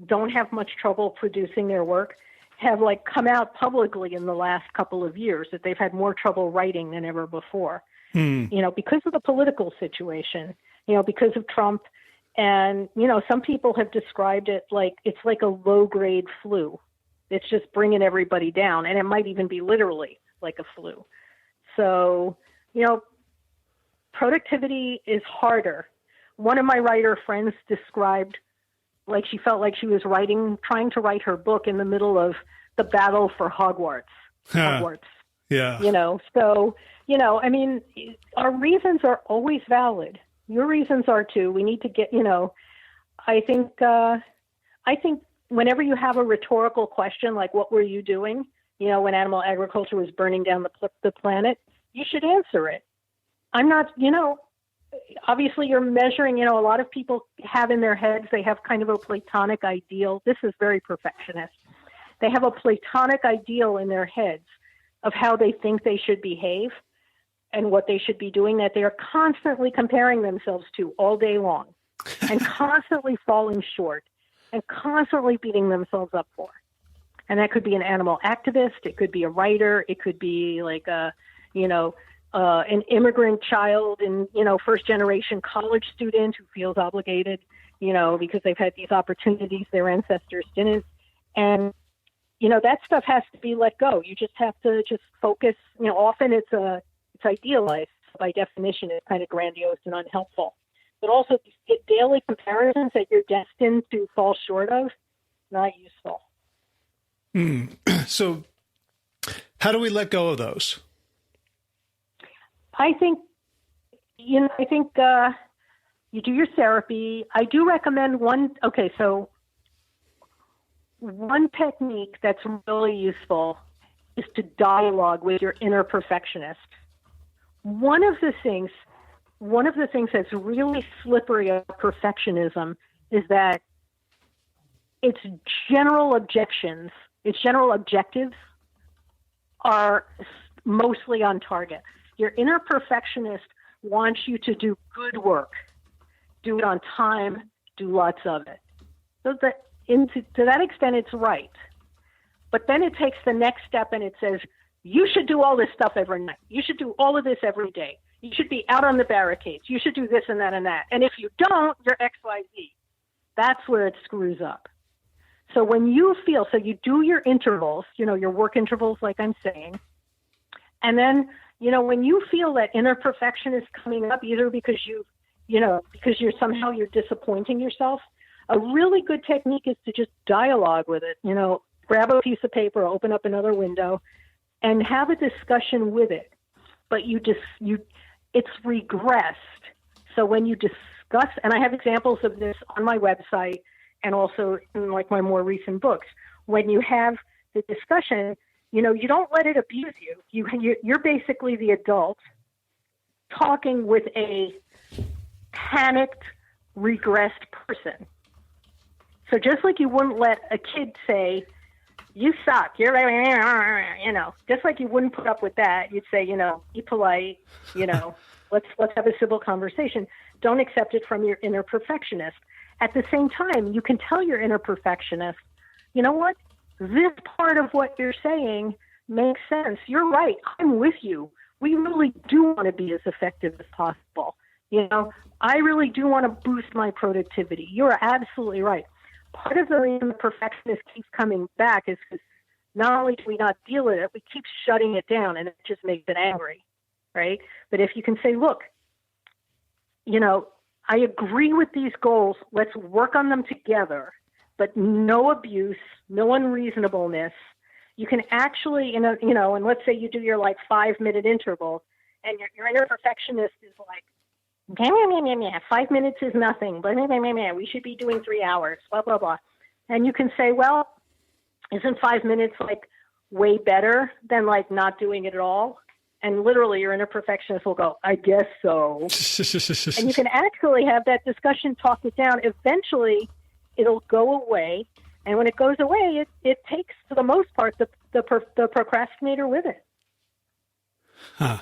don't have much trouble producing their work have like come out publicly in the last couple of years that they've had more trouble writing than ever before, because of the political situation, because of Trump. And, some people have described it like it's like a low-grade flu. It's just bringing everybody down. And it might even be literally like a flu. So, productivity is harder. One of my writer friends described like she felt like she was trying to write her book in the middle of the battle for Hogwarts. Hogwarts. Yeah. So, our reasons are always valid. Your reasons are too. We need to get, I think whenever you have a rhetorical question, like what were you doing, when animal agriculture was burning down the planet, you should answer it. I'm not, obviously you're measuring, a lot of people have in their heads, they have kind of a Platonic ideal. This is very perfectionist. They have a Platonic ideal in their heads of how they think they should behave and what they should be doing, that they are constantly comparing themselves to all day long and constantly falling short and constantly beating themselves up for. And that could be an animal activist. It could be a writer. It could be like an immigrant child and, first generation college student who feels obligated, because they've had these opportunities their ancestors didn't. And, that stuff has to be let go. You just have to just focus. Often it's idealized. By definition, it's kind of grandiose and unhelpful. But also daily comparisons that you're destined to fall short of, not useful. So how do we let go of those? I think you do your therapy. I do recommend one technique that's really useful is to dialogue with your inner perfectionist. One of the things that's really slippery about perfectionism is that its general objectives are mostly on target. Your inner perfectionist wants you to do good work, do it on time, do lots of it. So to that extent, it's right. But then it takes the next step and it says, you should do all this stuff every night. You should do all of this every day. You should be out on the barricades. You should do this and that and that. And if you don't, you're XYZ. That's where it screws up. So when you do your intervals, your work intervals, like I'm saying, and then, when you feel that inner perfection is coming up, either because you're disappointing yourself, a really good technique is to just dialogue with it. Grab a piece of paper, open up another window, and have a discussion with it. But it's regressed. So when you discuss, and I have examples of this on my website and also in like my more recent books, when you have the discussion, you don't let it abuse you. You're basically the adult talking with a panicked, regressed person. So just like you wouldn't let a kid say, you suck, you're, just like you wouldn't put up with that. You'd say, be polite, let's have a civil conversation. Don't accept it from your inner perfectionist. At the same time, you can tell your inner perfectionist, you know what? This part of what you're saying makes sense. You're right. I'm with you. We really do want to be as effective as possible. I really do want to boost my productivity. You're absolutely right. Part of the reason the perfectionist keeps coming back is because not only do we not deal with it, we keep shutting it down, and it just makes it angry, right? But if you can say, look, I agree with these goals. Let's work on them together, but no abuse, no unreasonableness. You can actually, and let's say you do your 5-minute interval, and your inner perfectionist is like, 5 minutes is nothing, but we should be doing 3 hours, blah, blah, blah. And you can say, well, isn't 5 minutes way better than not doing it at all? And literally your inner perfectionist will go, I guess so. And you can actually have that discussion, talk it down. Eventually it'll go away. And when it goes away, it takes, for the most part, the procrastinator with it. Huh.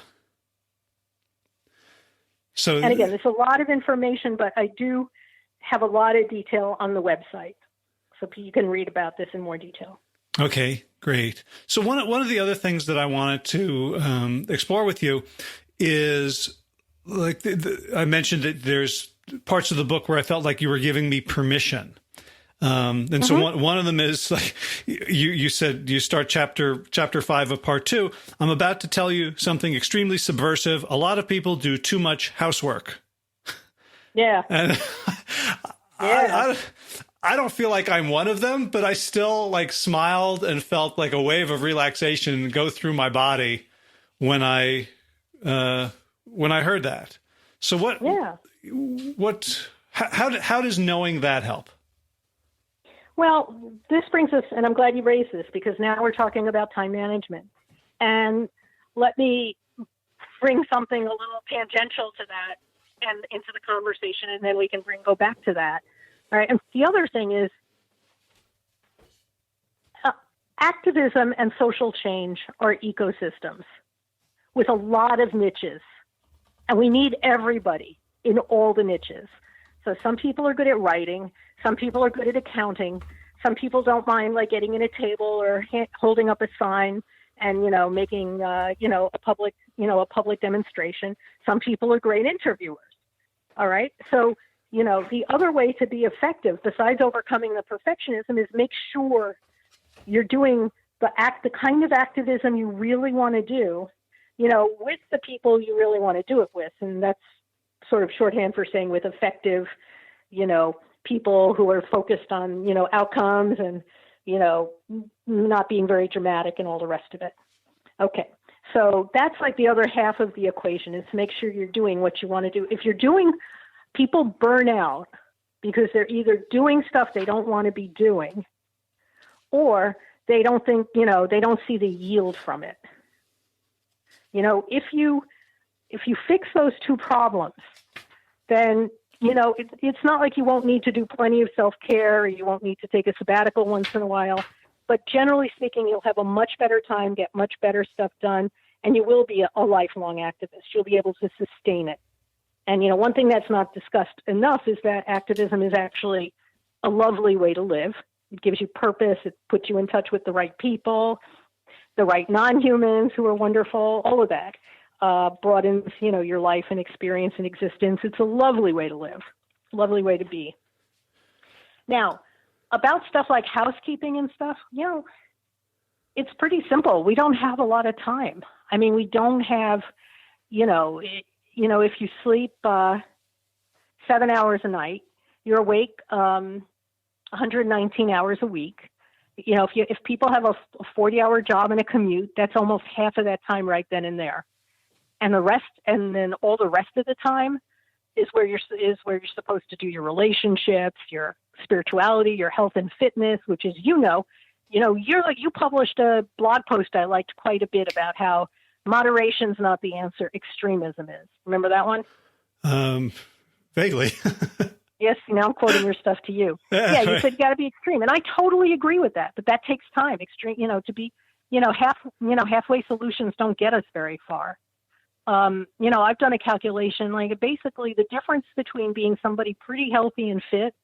So, and again, there's a lot of information, but I do have a lot of detail on the website. So you can read about this in more detail. Okay, great. So one of the other things that I wanted to explore with you is, I mentioned that there's parts of the book where I felt like you were giving me permission. And so one of them is you said you start chapter 5 of part 2. I'm about to tell you something extremely subversive. A lot of people do too much housework. Yeah. And I don't feel like I'm one of them, but I still smiled and felt like a wave of relaxation go through my body when I heard that. So how does knowing that help? Well, this brings us, and I'm glad you raised this, because now we're talking about time management. And let me bring something a little tangential to that and into the conversation, and then we can go back to that. All right. And the other thing is activism and social change are ecosystems with a lot of niches, and we need everybody in all the niches. So some people are good at writing. Some people are good at accounting. Some people don't mind getting in a table or holding up a sign and, making, a public demonstration. Some people are great interviewers. All right. So, the other way to be effective, besides overcoming the perfectionism, is make sure you're doing the kind of activism you really want to do, with the people you really want to do it with. And that's sort of shorthand for saying with effective, people who are focused on, outcomes and, not being very dramatic and all the rest of it. Okay. So that's the other half of the equation, is to make sure you're doing what you want to do. If you're doing, people burn out because they're either doing stuff they don't want to be doing, or they don't think, they don't see the yield from it. If you fix those two problems, then, it's not like you won't need to do plenty of self-care, or you won't need to take a sabbatical once in a while. But generally speaking, you'll have a much better time, get much better stuff done, and you will be a lifelong activist. You'll be able to sustain it. And, one thing that's not discussed enough is that activism is actually a lovely way to live. It gives you purpose. It puts you in touch with the right people, the right non-humans who are wonderful, all of that. Broadens, your life and experience and existence. It's a lovely way to live, lovely way to be. Now, about stuff like housekeeping and stuff, it's pretty simple. We don't have a lot of time. I mean, we don't have, if you sleep 7 hours a night, you're awake 119 hours a week. If people have a 40-hour job and a commute, that's almost half of that time right then and there. And then all the rest of the time is where you're supposed to do your relationships, your spirituality, your health and fitness, which is, You published a blog post I liked quite a bit about how moderation's not the answer, extremism is. Remember that one? Vaguely. Yes, now I'm quoting your stuff to you. Yeah, you right. said you got to be extreme, and I totally agree with that. But that takes time. Extreme, to be, halfway solutions don't get us very far. I've done a calculation. Like basically, the difference between being somebody pretty healthy and fit,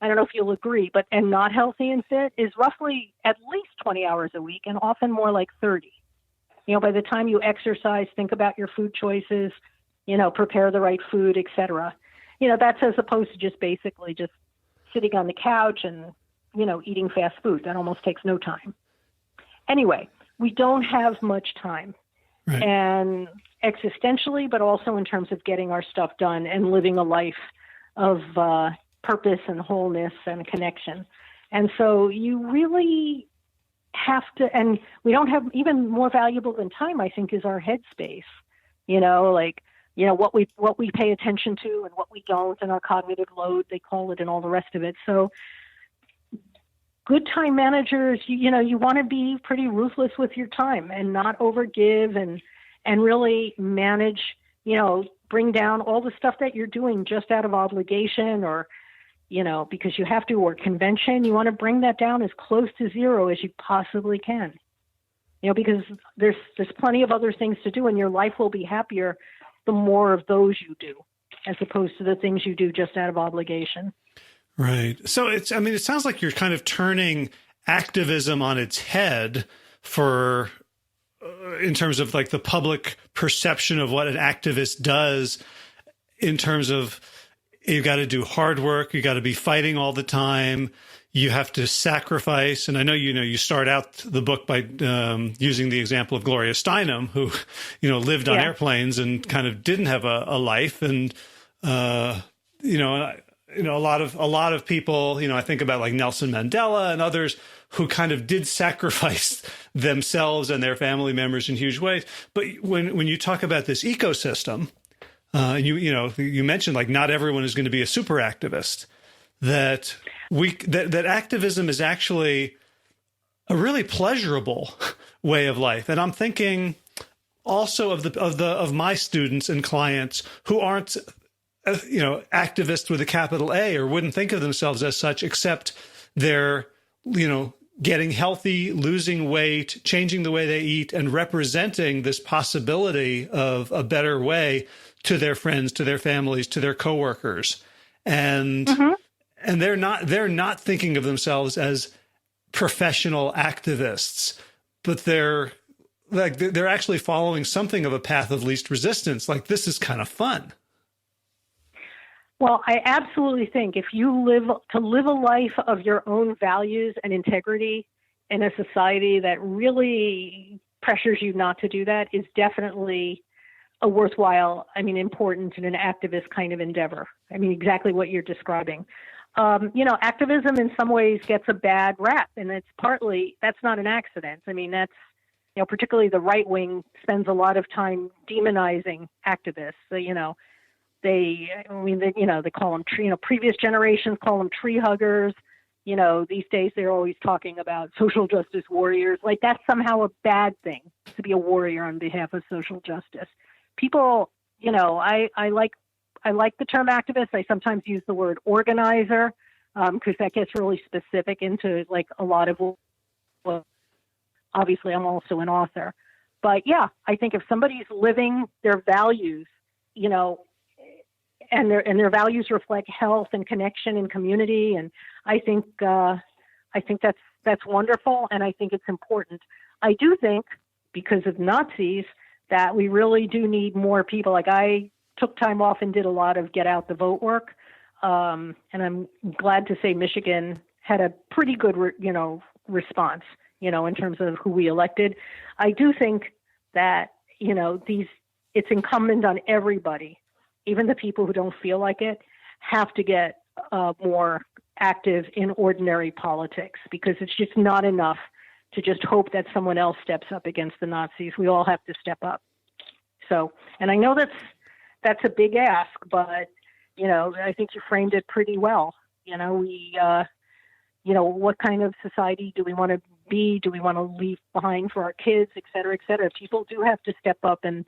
I don't know if you'll agree, and not healthy and fit is roughly at least 20 hours a week, and often more like 30. By the time you exercise, think about your food choices, prepare the right food, etc. That's as opposed to just basically just sitting on the couch and, eating fast food. That almost takes no time. Anyway, we don't have much time. Right. And existentially, but also in terms of getting our stuff done and living a life of purpose and wholeness and connection. And so you really have to, and we don't have, even more valuable than time, I think, is our headspace. What we pay attention to and what we don't, and our cognitive load, they call it, and all the rest of it. So good time managers, you want to be pretty ruthless with your time and not overgive and really manage, bring down all the stuff that you're doing just out of obligation or, because you have to, or convention. You want to bring that down as close to zero as you possibly can, because there's plenty of other things to do, and your life will be happier the more of those you do, as opposed to the things you do just out of obligation. Right. So it sounds like you're kind of turning activism on its head in terms of like the public perception of what an activist does, in terms of you got to do hard work, you got to be fighting all the time, you have to sacrifice. And I know, you start out the book by using the example of Gloria Steinem, who, lived on airplanes and kind of didn't have a life. And, a lot of people, I think about like Nelson Mandela and others who kind of did sacrifice themselves and their family members in huge ways. But when you talk about this ecosystem, you mentioned like not everyone is going to be a super activist, that activism is actually a really pleasurable way of life. And I'm thinking also of my students and clients who aren't activists with a capital A, or wouldn't think of themselves as such, except they're getting healthy, losing weight, changing the way they eat, and representing this possibility of a better way to their friends, to their families, to their coworkers. And and they're not thinking of themselves as professional activists, but they're actually following something of a path of least resistance. Like, this is kind of fun. Well, I absolutely think if you live a life of your own values and integrity in a society that really pressures you not to do that, is definitely a worthwhile, important and an activist kind of endeavor. Exactly what you're describing. Activism in some ways gets a bad rap, and that's not an accident. That's, particularly the right wing spends a lot of time demonizing activists. They call them previous generations call them tree huggers. These days they're always talking about social justice warriors. Like, that's somehow a bad thing, to be a warrior on behalf of social justice. People, I like the term activist. I sometimes use the word organizer because that gets really specific into like a lot of, well, obviously I'm also an author, but yeah, I think if somebody's living their values, and their values reflect health and connection and community, and I think that's wonderful, and I think it's important. I do think, because of Nazis, that we really do need more people. Like, I took time off and did a lot of get out the vote work, and I'm glad to say Michigan had a pretty good response, in terms of who we elected. I do think that it's incumbent on everybody, even the people who don't feel like it, have to get more active in ordinary politics, because it's just not enough to just hope that someone else steps up against the Nazis. We all have to step up. So, and I know that's a big ask, but, I think you framed it pretty well. What kind of society do we want to be? Do we want to leave behind for our kids, et cetera, et cetera? People do have to step up. And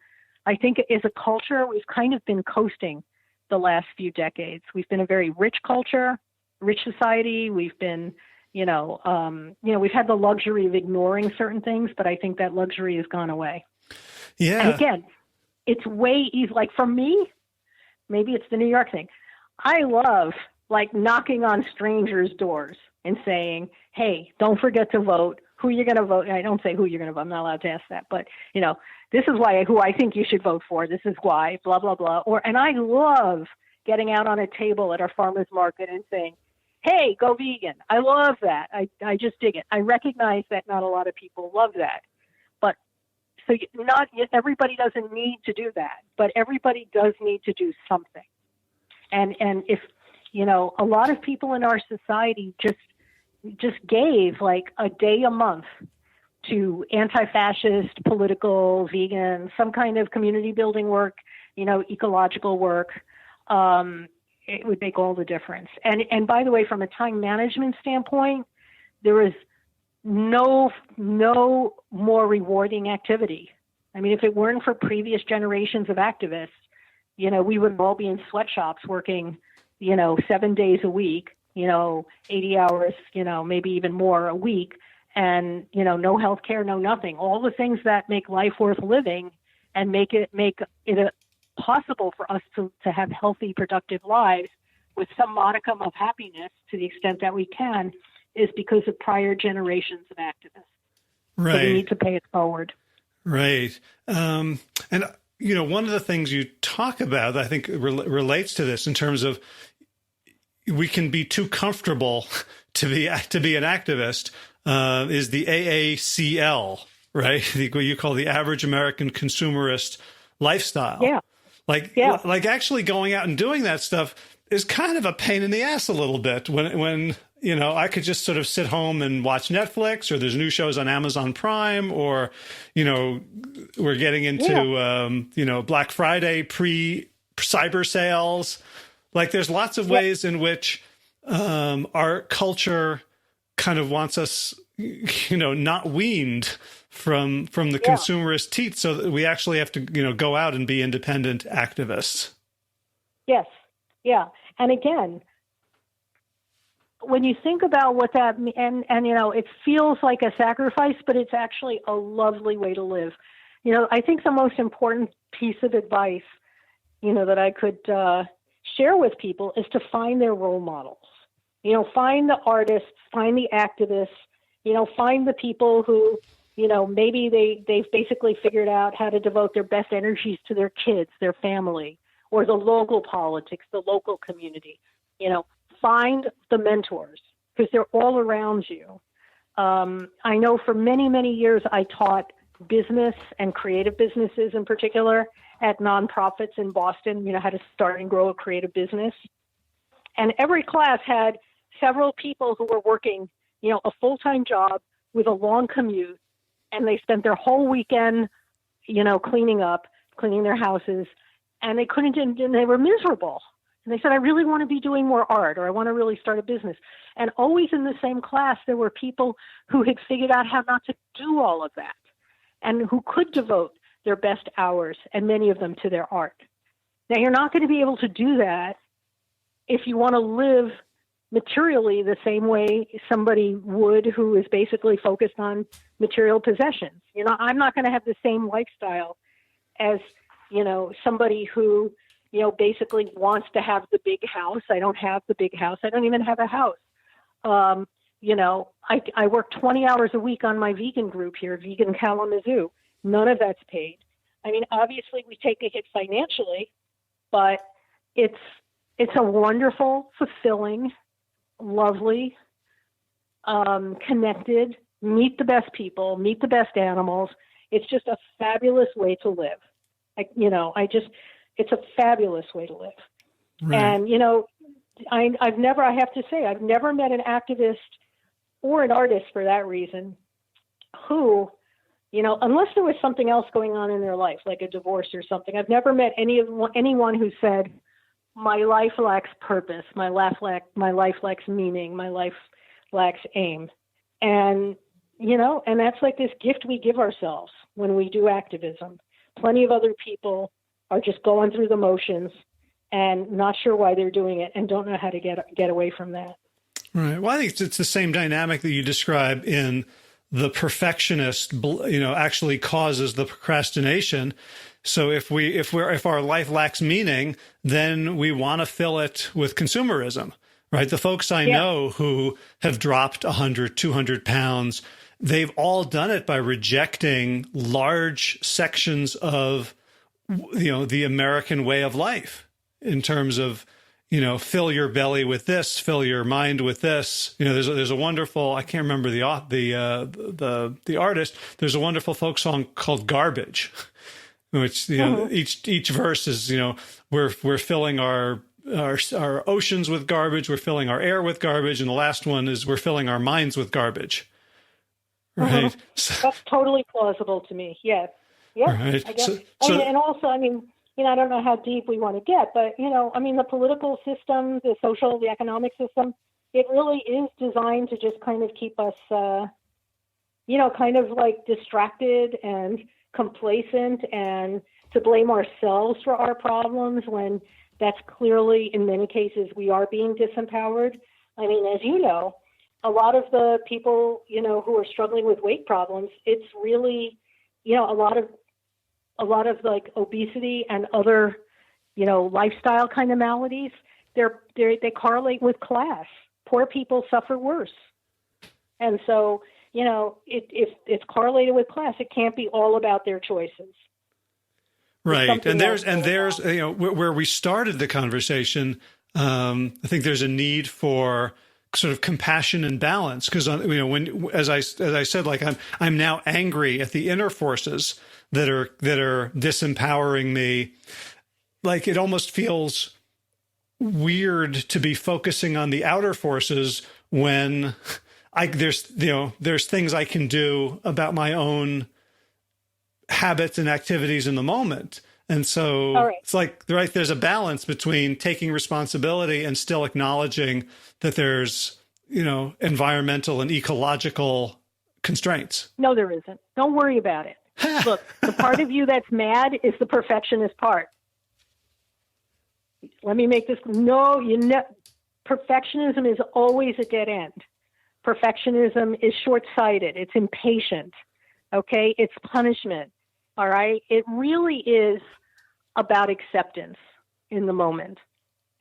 I think as a culture, we've kind of been coasting the last few decades. We've been a very rich culture, rich society. We've been, we've had the luxury of ignoring certain things, but I think that luxury has gone away. Yeah. And again, it's way easy. Like for me, maybe it's the New York thing. I love like knocking on strangers' doors and saying, hey, don't forget to vote. Who you're going to vote. I don't say who you're going to vote. I'm not allowed to ask that. But, this is who I think you should vote for. This is why, blah, blah, blah. And I love getting out on a table at our farmer's market and saying, hey, go vegan. I love that. I just dig it. I recognize that not a lot of people love that. But so not everybody doesn't need to do that, but everybody does need to do something. And if, a lot of people in our society just gave like a day a month to anti-fascist, political, vegan, some kind of community building work, ecological work, it would make all the difference. And by the way, from a time management standpoint, there is no more rewarding activity. I mean, if it weren't for previous generations of activists, we would all be in sweatshops working, 7 days a week, 80 hours, maybe even more a week, and, no health care, no nothing. All the things that make life worth living and make it possible for us to have healthy, productive lives with some modicum of happiness to the extent that we can is because of prior generations of activists. Right. So we need to pay it forward. Right. And, one of the things you talk about, I think relates to this in terms of we can be too comfortable to be an activist, is the AACL, right? What you call the average American consumerist lifestyle. Yeah. Like actually going out and doing that stuff is kind of a pain in the ass a little bit when I could just sort of sit home and watch Netflix, or there's new shows on Amazon Prime, or, we're getting into, Black Friday pre-cyber sales. Like there's lots of ways in which our culture kind of wants us, not weaned from the consumerist teat, so that we actually have to, go out and be independent activists. Yes. Yeah. And again, when you think about what that and it feels like a sacrifice, but it's actually a lovely way to live. I think the most important piece of advice, that I could share with people is to find their role models. Find the artists, find the activists, find the people who, maybe they've basically figured out how to devote their best energies to their kids, their family, or the local politics, the local community. Find the mentors because they're all around you. I know for many, many years I taught business and creative businesses in particular at nonprofits in Boston, how to start and grow a creative business. And every class had several people who were working, a full-time job with a long commute, and they spent their whole weekend, cleaning their houses, and they couldn't, and they were miserable. And they said, I really want to be doing more art, or I want to really start a business. And always in the same class, there were people who had figured out how not to do all of that and who could devote their best hours, and many of them to their art. Now, you're not going to be able to do that if you want to live materially the same way somebody would who is basically focused on material possessions. I'm not going to have the same lifestyle as, somebody who, basically wants to have the big house. I don't have the big house. I don't even have a house. I work 20 hours a week on my vegan group here, Vegan Kalamazoo. None of that's paid. I mean, obviously we take a hit financially, but it's a wonderful, fulfilling, lovely, connected, meet the best people, meet the best animals. It's just a fabulous way to live. It's a fabulous way to live. Right. And, I have to say, I've never met an activist or an artist for that reason who, unless there was something else going on in their life, like a divorce or something, I've never met anyone who said, my life lacks purpose, my life lacks meaning, my life lacks aim. And And that's like this gift we give ourselves when we do activism. Plenty of other people are just going through the motions and not sure why they're doing it and don't know how to get away from that. Right. Well, I think it's the same dynamic that you describe in the perfectionist, actually causes the procrastination. So if our life lacks meaning, then we want to fill it with consumerism, right? The folks I know who have dropped 100, 200 pounds, they've all done it by rejecting large sections of, the American way of life in terms of, fill your belly with this, fill your mind with this. There's a wonderful, I can't remember the artist. There's a wonderful folk song called "Garbage," which each verse is we're filling our oceans with garbage, we're filling our air with garbage, and the last one is we're filling our minds with garbage. Right. That's totally plausible to me. Yes. Yeah. Right. I guess. And also, I don't know how deep we want to get, but, the political system, the social, the economic system, it really is designed to just kind of keep us, kind of like distracted and complacent and to blame ourselves for our problems when that's clearly, in many cases, we are being disempowered. As you know, a lot of the people, who are struggling with weight problems, it's really, a lot of like obesity and other, lifestyle kind of maladies, they correlate with class. Poor people suffer worse. And so, if it's correlated with class, it can't be all about their choices. Right. And there's where we started the conversation, I think there's a need for sort of compassion and balance, because when as I said, like I'm now angry at the inner forces that are disempowering me. Like it almost feels weird to be focusing on the outer forces when there's things I can do about my own habits and activities in the moment. And so It's like, right, there's a balance between taking responsibility and still acknowledging that there's, environmental and ecological constraints. No, there isn't. Don't worry about it. Look, the part of you that's mad is the perfectionist part. Let me make this. No, perfectionism is always a dead end. Perfectionism is short-sighted. It's impatient. Okay? It's punishment. All right? It really is about acceptance in the moment.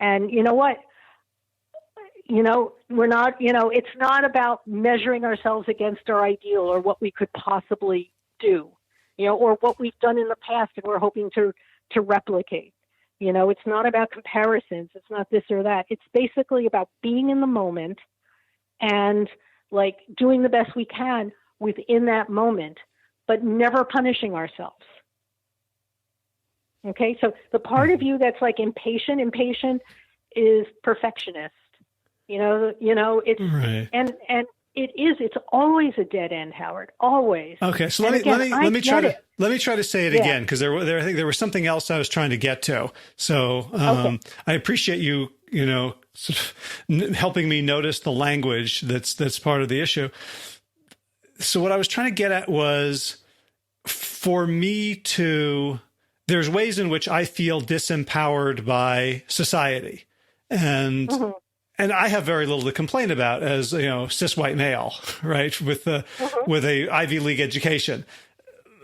And you know what? We're not, it's not about measuring ourselves against our ideal or what we could possibly do, or what we've done in the past and we're hoping to replicate. It's not about comparisons. It's not this or that. It's basically about being in the moment and like doing the best we can within that moment, but never punishing ourselves. Okay. So the part of you that's like impatient is perfectionist. It's right. And it's always a dead end, Howard. Always. Okay, so let me try to say it again, because I think there was something else I was trying to get to. So I appreciate you sort of helping me notice the language that's part of the issue. So what I was trying to get at was, for me there's ways in which I feel disempowered by society, and I have very little to complain about as, cis white male, right, with a Ivy League education.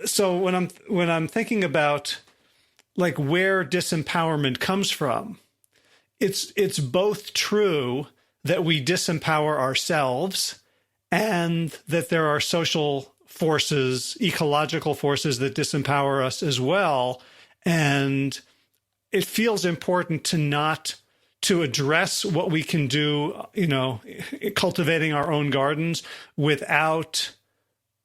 So when I'm thinking about like where disempowerment comes from, it's both true that we disempower ourselves and that there are social forces, ecological forces that disempower us as well. And it feels important to address what we can do, cultivating our own gardens without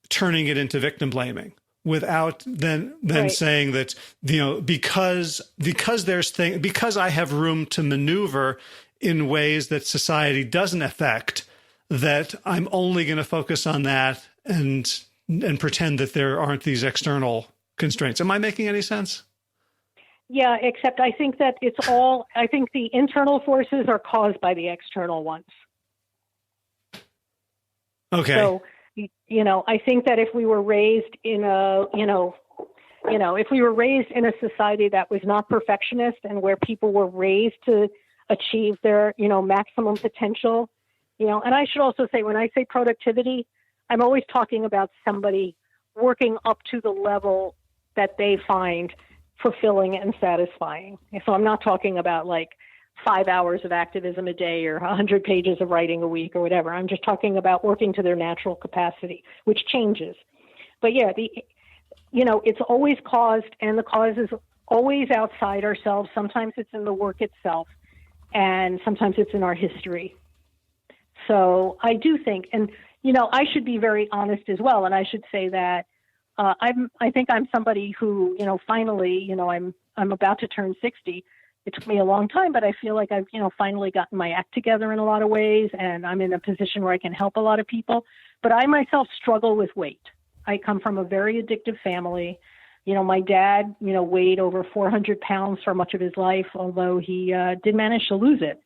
turning it into victim blaming, without then saying that, because I have room to maneuver in ways that society doesn't affect, that I'm only going to focus on that and pretend that there aren't these external constraints. Am I making any sense? Yeah, except I think that I think the internal forces are caused by the external ones. Okay. So I think that if we were raised in if we were raised in a society that was not perfectionist and where people were raised to achieve their, maximum potential, and I should also say, when I say productivity, I'm always talking about somebody working up to the level that they find fulfilling and satisfying. So I'm not talking about like 5 hours of activism a day or 100 pages of writing a week or whatever. I'm just talking about working to their natural capacity, which changes. But yeah, it's always caused, and the cause is always outside ourselves. Sometimes it's in the work itself, and sometimes it's in our history. So I do think, and I should be very honest as well, and I should say that I think I'm somebody who, finally, I'm about to turn 60. It took me a long time, but I feel like I've, finally gotten my act together in a lot of ways, and I'm in a position where I can help a lot of people. But I myself struggle with weight. I come from a very addictive family. My dad, weighed over 400 pounds for much of his life, although he did manage to lose it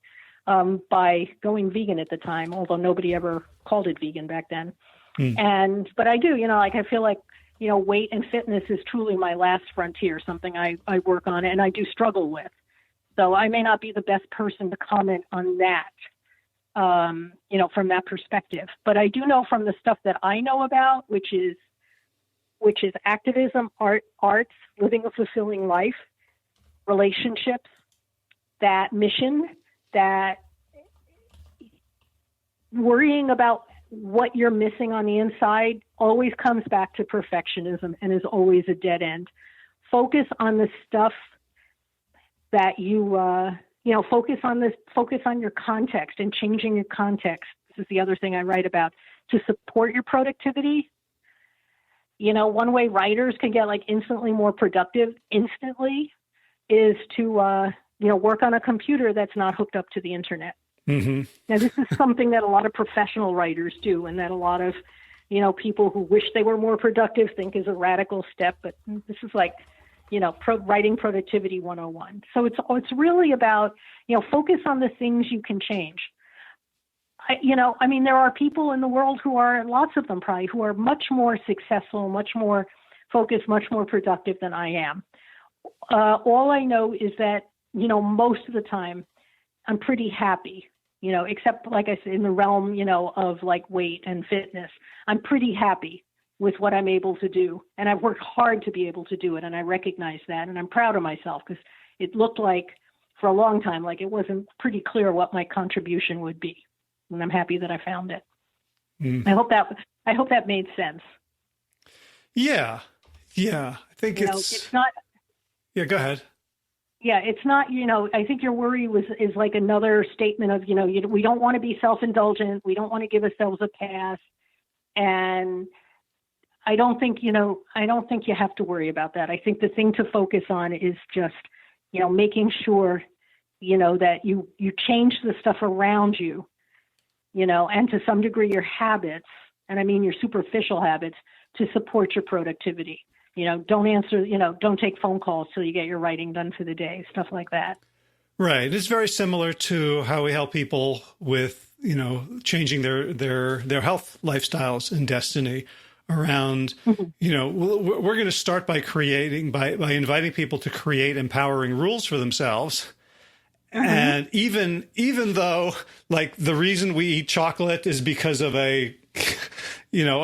by going vegan at the time, although nobody ever called it vegan back then. But I do, I feel like, weight and fitness is truly my last frontier, something I work on and I do struggle with. So I may not be the best person to comment on that, from that perspective. But I do know from the stuff that I know about, which is activism, arts, living a fulfilling life, relationships, that mission, that worrying about what you're missing on the inside always comes back to perfectionism and is always a dead end. Focus on the stuff that you, focus on your context and changing your context. This is the other thing I write about to support your productivity. One way writers can get like instantly more productive instantly is to, work on a computer that's not hooked up to the internet. Mm-hmm. Now, this is something that a lot of professional writers do, and that a lot of, people who wish they were more productive think is a radical step. But this is like, writing productivity 101. So it's really about, focus on the things you can change. There are people in the world who are, lots of them probably, who are much more successful, much more focused, much more productive than I am. All I know is that, most of the time I'm pretty happy, except like I said, in the realm, of like weight and fitness, I'm pretty happy with what I'm able to do. And I've worked hard to be able to do it. And I recognize that. And I'm proud of myself because it looked like for a long time, like it wasn't pretty clear what my contribution would be. And I'm happy that I found it. I hope that made sense. Yeah. I think it's not. Yeah, go ahead. Yeah, it's not, I think your worry is like another statement of, we don't want to be self-indulgent. We don't want to give ourselves a pass. And I don't think you have to worry about that. I think the thing to focus on is just, making sure, that you change the stuff around you, and to some degree your habits, and I mean your superficial habits, to support your productivity. Don't take phone calls till you get your writing done for the day, stuff like that. Right. It's very similar to how we help people with, changing their health lifestyles and destiny around, we're going to start by by inviting people to create empowering rules for themselves. Mm-hmm. And even though like the reason we eat chocolate is because of a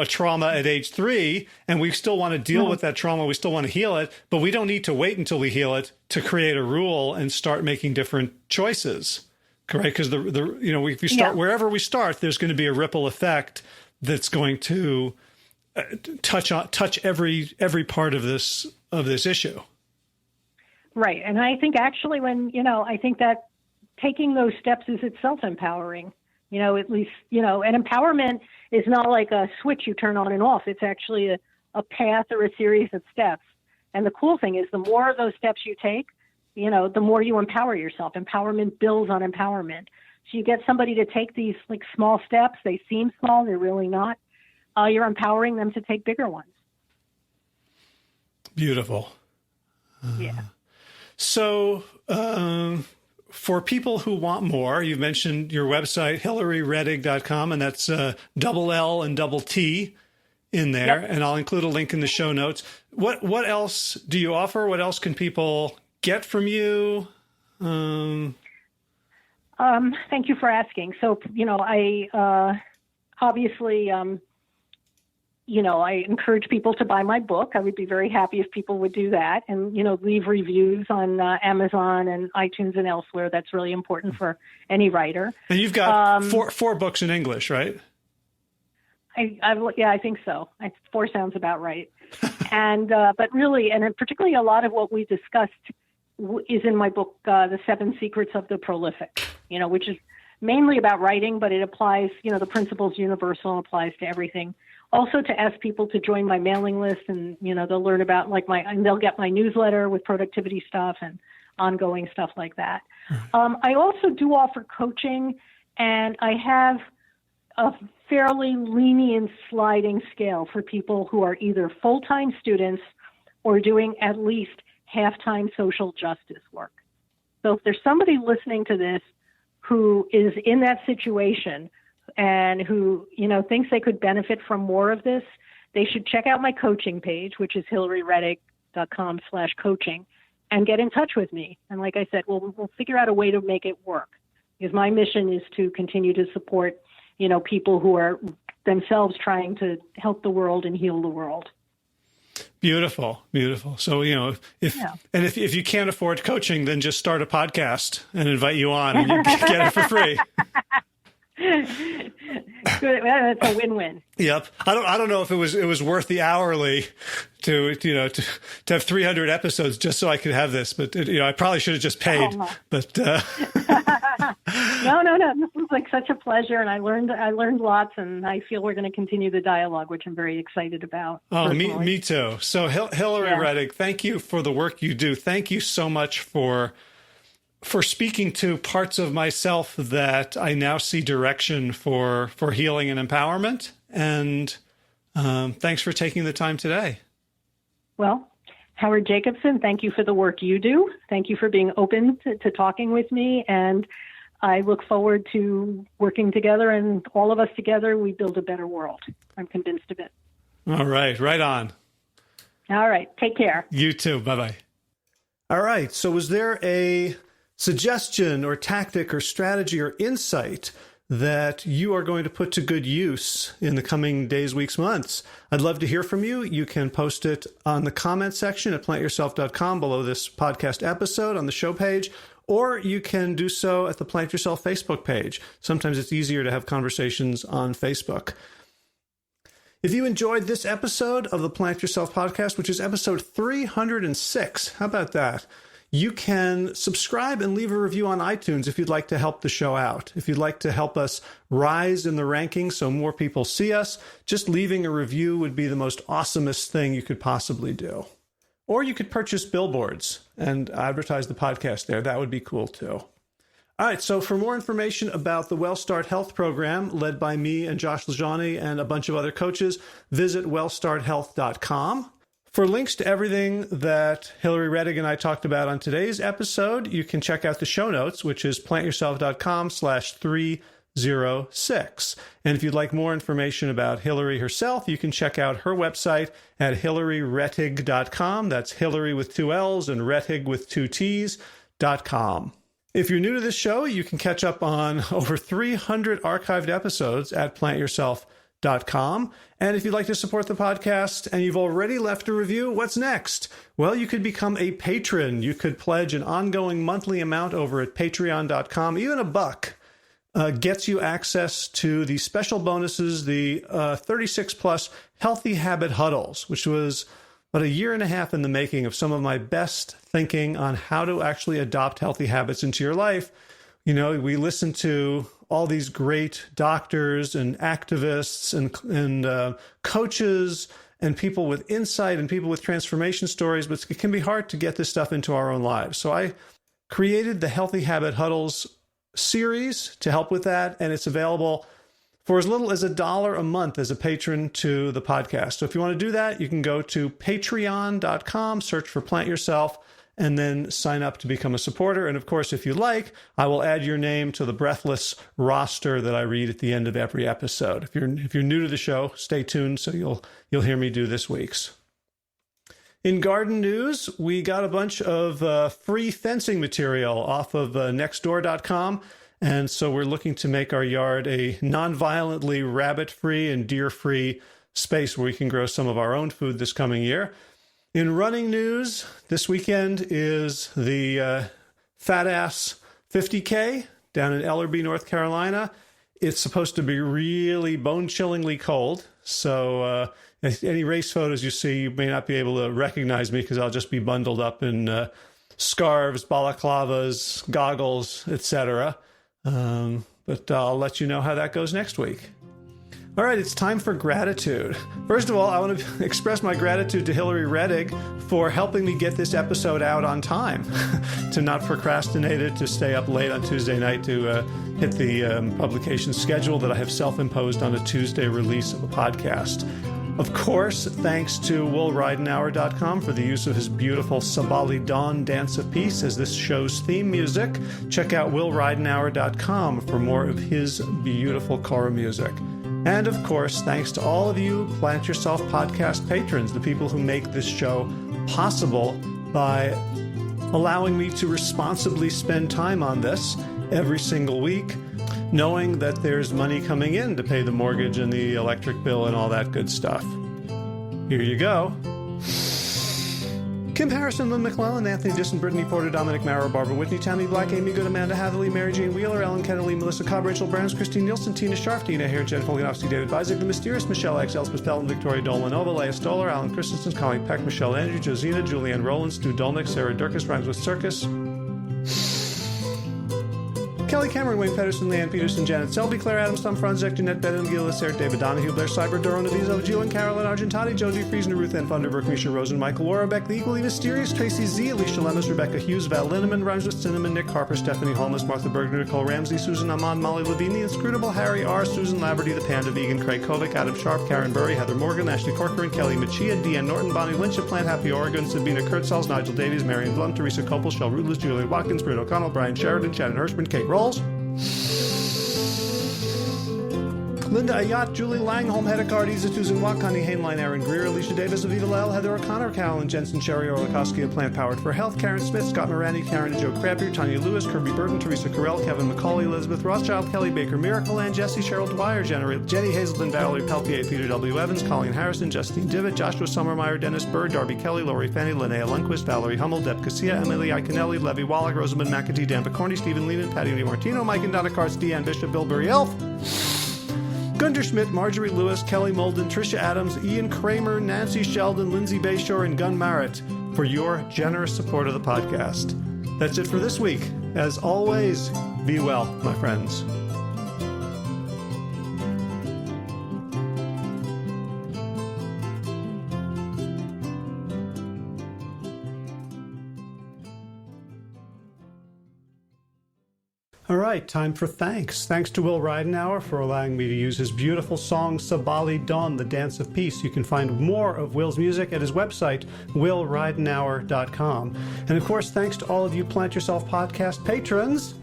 trauma at age 3, and we still want to deal with that trauma. We still want to heal it, but we don't need to wait until we heal it to create a rule and start making different choices. Correct? Because if we start wherever we start, there's going to be a ripple effect that's going to touch every part of this issue. Right. And I think actually I think that taking those steps is itself empowering, at least, and empowerment is not like a switch you turn on and off. It's actually a path or a series of steps. And the cool thing is the more of those steps you take, the more you empower yourself. Empowerment builds on empowerment. So you get somebody to take these like small steps. They seem small. They're really not. You're empowering them to take bigger ones. Beautiful. Yeah. So for people who want more, you mentioned your website, hillaryrettig.com, and that's double L and double T in there. Yep. And I'll include a link in the show notes. What else do you offer? What else can people get from you? Thank you for asking. So, I obviously, I encourage people to buy my book. I would be very happy if people would do that and, leave reviews on Amazon and iTunes and elsewhere. That's really important for any writer. And you've got four books in English, right? I think so. 4 sounds about right. And, but really, and particularly a lot of what we discussed is in my book, The 7 Secrets of the Prolific, which is mainly about writing, but it applies, the principle's universal, applies to everything. Also to ask people to join my mailing list and, they'll learn about and they'll get my newsletter with productivity stuff and ongoing stuff like that. I also do offer coaching, and I have a fairly lenient sliding scale for people who are either full-time students or doing at least half-time social justice work. So if there's somebody listening to this who is in that situation and who, thinks they could benefit from more of this, they should check out my coaching page, which is hillaryrettig.com/coaching, and get in touch with me. And like I said, we'll figure out a way to make it work, because my mission is to continue to support, people who are themselves trying to help the world and heal the world. Beautiful, beautiful. So, if you can't afford coaching, then just start a podcast and invite you on and you get it for free. Good. Well, that's a win-win. Yep. I don't know if it was worth the hourly to have 300 episodes just so I could have this, but I probably should have just paid. But No. This was like such a pleasure, and I learned lots, and I feel we're going to continue the dialogue, which I'm very excited about. Oh, me too. So Hillary Rettig, thank you for the work you do. Thank you so much for speaking to parts of myself that I now see direction for healing and empowerment. And thanks for taking the time today. Well, Howard Jacobson, thank you for the work you do. Thank you for being open to talking with me. And I look forward to working together, and all of us together, we build a better world. I'm convinced of it. All right. Right on. All right. Take care. You too. Bye-bye. All right. So was there a suggestion or tactic or strategy or insight that you are going to put to good use in the coming days, weeks, months? I'd love to hear from you. You can post it on the comment section at plantyourself.com below this podcast episode on the show page, or you can do so at the Plant Yourself Facebook page. Sometimes it's easier to have conversations on Facebook. If you enjoyed this episode of the Plant Yourself podcast, which is episode 306, how about that? You can subscribe and leave a review on iTunes if you'd like to help the show out. If you'd like to help us rise in the rankings so more people see us, just leaving a review would be the most awesomest thing you could possibly do. Or you could purchase billboards and advertise the podcast there. That would be cool too. All right, so for more information about the WellStart Health program led by me and Josh Lajani and a bunch of other coaches, visit wellstarthealth.com. For links to everything that Hillary Rettig and I talked about on today's episode, you can check out the show notes, which is plantyourself.com/306. And if you'd like more information about Hillary herself, you can check out her website at hillaryrettig.com. That's Hillary with 2 L's and Rettig with 2 T's.com. If you're new to this show, you can catch up on over 300 archived episodes at plantyourself.com. And if you'd like to support the podcast and you've already left a review, what's next? Well, you could become a patron. You could pledge an ongoing monthly amount over at patreon.com. Even $1 gets you access to the special bonuses, the 36 plus healthy habit huddles, which was about 1.5 years in the making of some of my best thinking on how to actually adopt healthy habits into your life. We listen to all these great doctors and activists and coaches and people with insight and people with transformation stories, but it can be hard to get this stuff into our own lives. So I created the Healthy Habit Huddles series to help with that, and it's available for as little as $1 a month as a patron to the podcast. So if you want to do that, you can go to patreon.com, search for Plant Yourself, and then sign up to become a supporter. And of course, if you like, I will add your name to the breathless roster that I read at the end of every episode. If you're new to the show, stay tuned so you'll hear me do this week's. In garden news, we got a bunch of free fencing material off of nextdoor.com. And so we're looking to make our yard a non-violently rabbit-free and deer-free space where we can grow some of our own food this coming year. In running news, this weekend is the Fat Ass 50K down in Ellerbe, North Carolina. It's supposed to be really bone-chillingly cold. So any race photos you see, you may not be able to recognize me because I'll just be bundled up in scarves, balaclavas, goggles, etc. But I'll let you know how that goes next week. All right, it's time for gratitude. First of all, I want to express my gratitude to Hillary Rettig for helping me get this episode out on time, to not procrastinate it, to stay up late on Tuesday night to hit the publication schedule that I have self-imposed on a Tuesday release of a podcast. Of course, thanks to willridenhour.com for the use of his beautiful Sabali Dawn Dance of Peace as this show's theme music. Check out willridenhour.com for more of his beautiful choral music. And of course, thanks to all of you Plant Yourself podcast patrons, the people who make this show possible by allowing me to responsibly spend time on this every single week, knowing that there's money coming in to pay the mortgage and the electric bill and all that good stuff. Here you go. Kim Harrison, Lynn McClellan, Anthony Disson, Brittany Porter, Dominic Marrow, Barbara Whitney, Tammy Black, Amy Good, Amanda Hatherley, Mary Jane Wheeler, Ellen Kennedy, Melissa Cobb, Rachel Burns, Christine Nielsen, Tina Sharf, Tina Hare, Jen Volkanovsky, David Bizek, The Mysterious, Michelle X, Elspeth Pelton, Victoria Dolanova, Leah Stoller, Alan Christensen, Colleen Peck, Michelle Andrew, Josina, Julianne Rowland, Stu Dolnick, Sarah Durkis, Rhymes with Circus, Kelly Cameron, Wayne Pedersen, Leanne Peterson, Janet Selby, Claire Adams, Tom Franzek, Jeanette Bennett, Gilles, Sarah David Donahue, Blair Cyber, Doron Avizo, Jill and Carolyn Argentati, Josie Friesen, Ruth Ann Funderburg, Misha Rosen, Michael Warbeck, The Equally Mysterious, Tracy Z, Alicia Lemus, Rebecca Hughes, Val Linneman, Rhymes with Cinnamon, Nick Harper, Stephanie Holmes, Martha Bergner, Nicole Ramsey, Susan Amon, Molly Levine, The Inscrutable, Harry R., Susan Laverty, The Panda Vegan, Craig Kovic, Adam Sharp, Karen Burry, Heather Morgan, Ashley Corcoran, Kelly Machia, Deanne Norton, Bonnie Lynch of Plant Happy Oregon, Sabina Kurtzels, Nigel Davies, Marion Blum, Teresa Copel, Shel Rudless, Julian Watkins, Britt O'Connell, Brian Sheridan, Shannon Hirschman, Kate Rolls, Linda Ayat, Julie Langholm, Hedda Cardiza, Susan Watt, Connie Hainline, Aaron Greer, Alicia Davis, Aviva Lell, Heather O'Connor, Carolyn Jensen, Sherry Orlikowski of Plant Powered for Health, Karen Smith, Scott Morani, Karen and Joe Crabtree, Tanya Lewis, Kirby Burton, Teresa Carell, Kevin McCauley, Elizabeth Rothschild, Kelly Baker Miracle, and Jesse Cheryl Dwyer, Jenny Hazelton, Valerie Peltier, Peter W. Evans, Colleen Harrison, Justine Divot, Joshua Sommermeyer, Dennis Bird, Darby Kelly, Lori Fanny, Linnea Lundquist, Valerie Hummel, Deb Casilla, Emily Iconelli, Levy Wallach, Rosamund McAtee, Dan Picorni, Stephen Lehman, Patty DiMartino, Mike and Donna Karts, Deanne Bishop, Bilberry Elf, Gunter Schmidt, Marjorie Lewis, Kelly Molden, Tricia Adams, Ian Kramer, Nancy Sheldon, Lindsay Bayshore, and Gunn Marrett for your generous support of the podcast. That's it for this week. As always, be well, my friends. All right, time for thanks. Thanks to Will Ridenhour for allowing me to use his beautiful song Sabali Dawn, the Dance of Peace. You can find more of Will's music at his website, willridenhour.com. And of course, thanks to all of you Plant Yourself podcast patrons.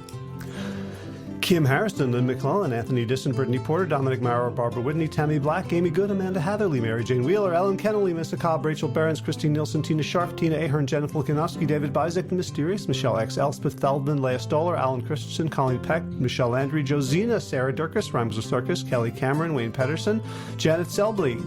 Kim Harrison, Lynn McClellan, Anthony Disson, Brittany Porter, Dominic Maurer, Barbara Whitney, Tammy Black, Amy Good, Amanda Hatherley, Mary Jane Wheeler, Ellen Kennelly, Mr. Cobb, Rachel Behrens, Christine Nielsen, Tina Sharf, Tina Ahern, Jennifer Volkanovsky, David Bizek, The Mysterious, Michelle X, Elspeth Feldman, Leah Stoller, Alan Christensen, Colleen Peck, Michelle Landry, Josina, Sarah Durkis, Rhymes with Circus, Kelly Cameron, Wayne Pedersen, Janet Selby.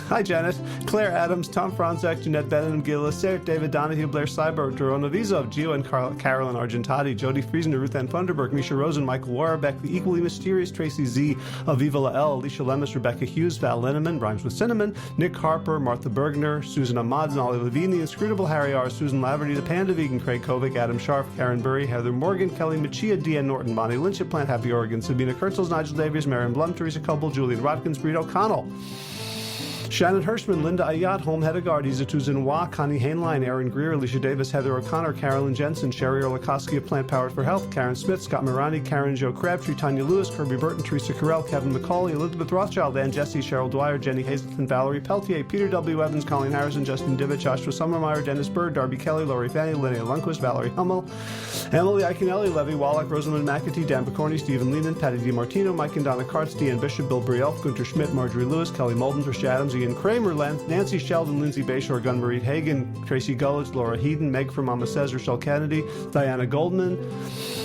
Hi, Janet. Claire Adams, Tom Franzek, Jeanette Benham, Gilles, Sarah, David Donahue, Blair Cyber, Dorona Vizov, Gio and Carolyn Argentati, Jody Friesen, Ruth Ann Funderburg, Misha Rosen, Michael Warbeck, The Equally Mysterious, Tracy Z, Aviva Lael, Alicia Lemus, Rebecca Hughes, Val Linneman, Rhymes with Cinnamon, Nick Harper, Martha Bergner, Susan Ahmad, Molly Levine, The Inscrutable, Harry R., Susan Laverty, The Panda Vegan, Craig Kovic, Adam Sharf, Karen Burry, Heather Morgan, Kelly Machia, Deanne Norton, Bonnie Lynch of Plant Happy Oregon, Sabina Kurtzels, Nigel Davies, Marion Blum, Teresa Coble, Julian Watkins, Britt O'Connell, Shannon Hirschman, Linda Ayat, Holm Hedegaard, Izatu Zinwa, Connie Hainline, Aaron Greer, Alicia Davis, Heather O'Connor, Carolyn Jensen, Sherry Orlikoski of Plant Powered for Health, Karen Smith, Scott Mirani, Karen Jo Crabtree, Tanya Lewis, Kirby Burton, Teresa Carell, Kevin McCauley, Elizabeth Rothschild, Ann Jesse, Cheryl Dwyer, Jenny Hazelton, Valerie Peltier, Peter W. Evans, Colleen Harrison, Justin Divich, Joshua Sommermeyer, Dennis Bird, Darby Kelly, Lori Fanny, Linnea Lundquist, Valerie Hummel, Emily Iaconelli, Levy Wallach, Rosamund McAtee, Dan Picorni, Stephen Lehman, Patty DiMartino, Mike and Donna Kartz, Deanne Bishop, Bill Brielf, Gunter Schmidt, Marjorie Lewis, Kelly Molden, Trish Adams, Ian Kramer, Nancy Sheldon, Lindsay Bayshore, Gunmarie Hagan, Tracy Gulledge, Laura Heaton, Meg from Mama Says, Rochelle Kennedy, Diana Goldman,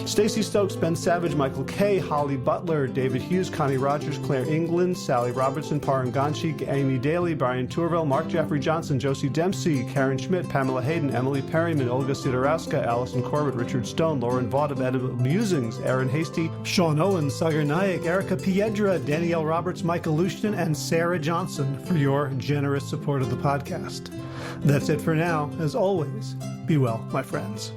Stacey Stokes, Ben Savage, Michael Kay, Holly Butler, David Hughes, Connie Rogers, Claire England, Sally Robertson, Paran Ganshi, Amy Daly, Brian Tourville, Mark Jeffrey Johnson, Josie Dempsey, Karen Schmidt, Pamela Hayden, Emily Perryman, Olga Sidorowska, Allison Corbett, Richard Stone, Lauren Vaught of Edible Musings, Aaron Hasty, Sean Owen, Sagar Nayak, Erica Piedra, Danielle Roberts, Michael Lushton, and Sarah Johnson for your generous support of the podcast. That's it for now. As always, be well, my friends.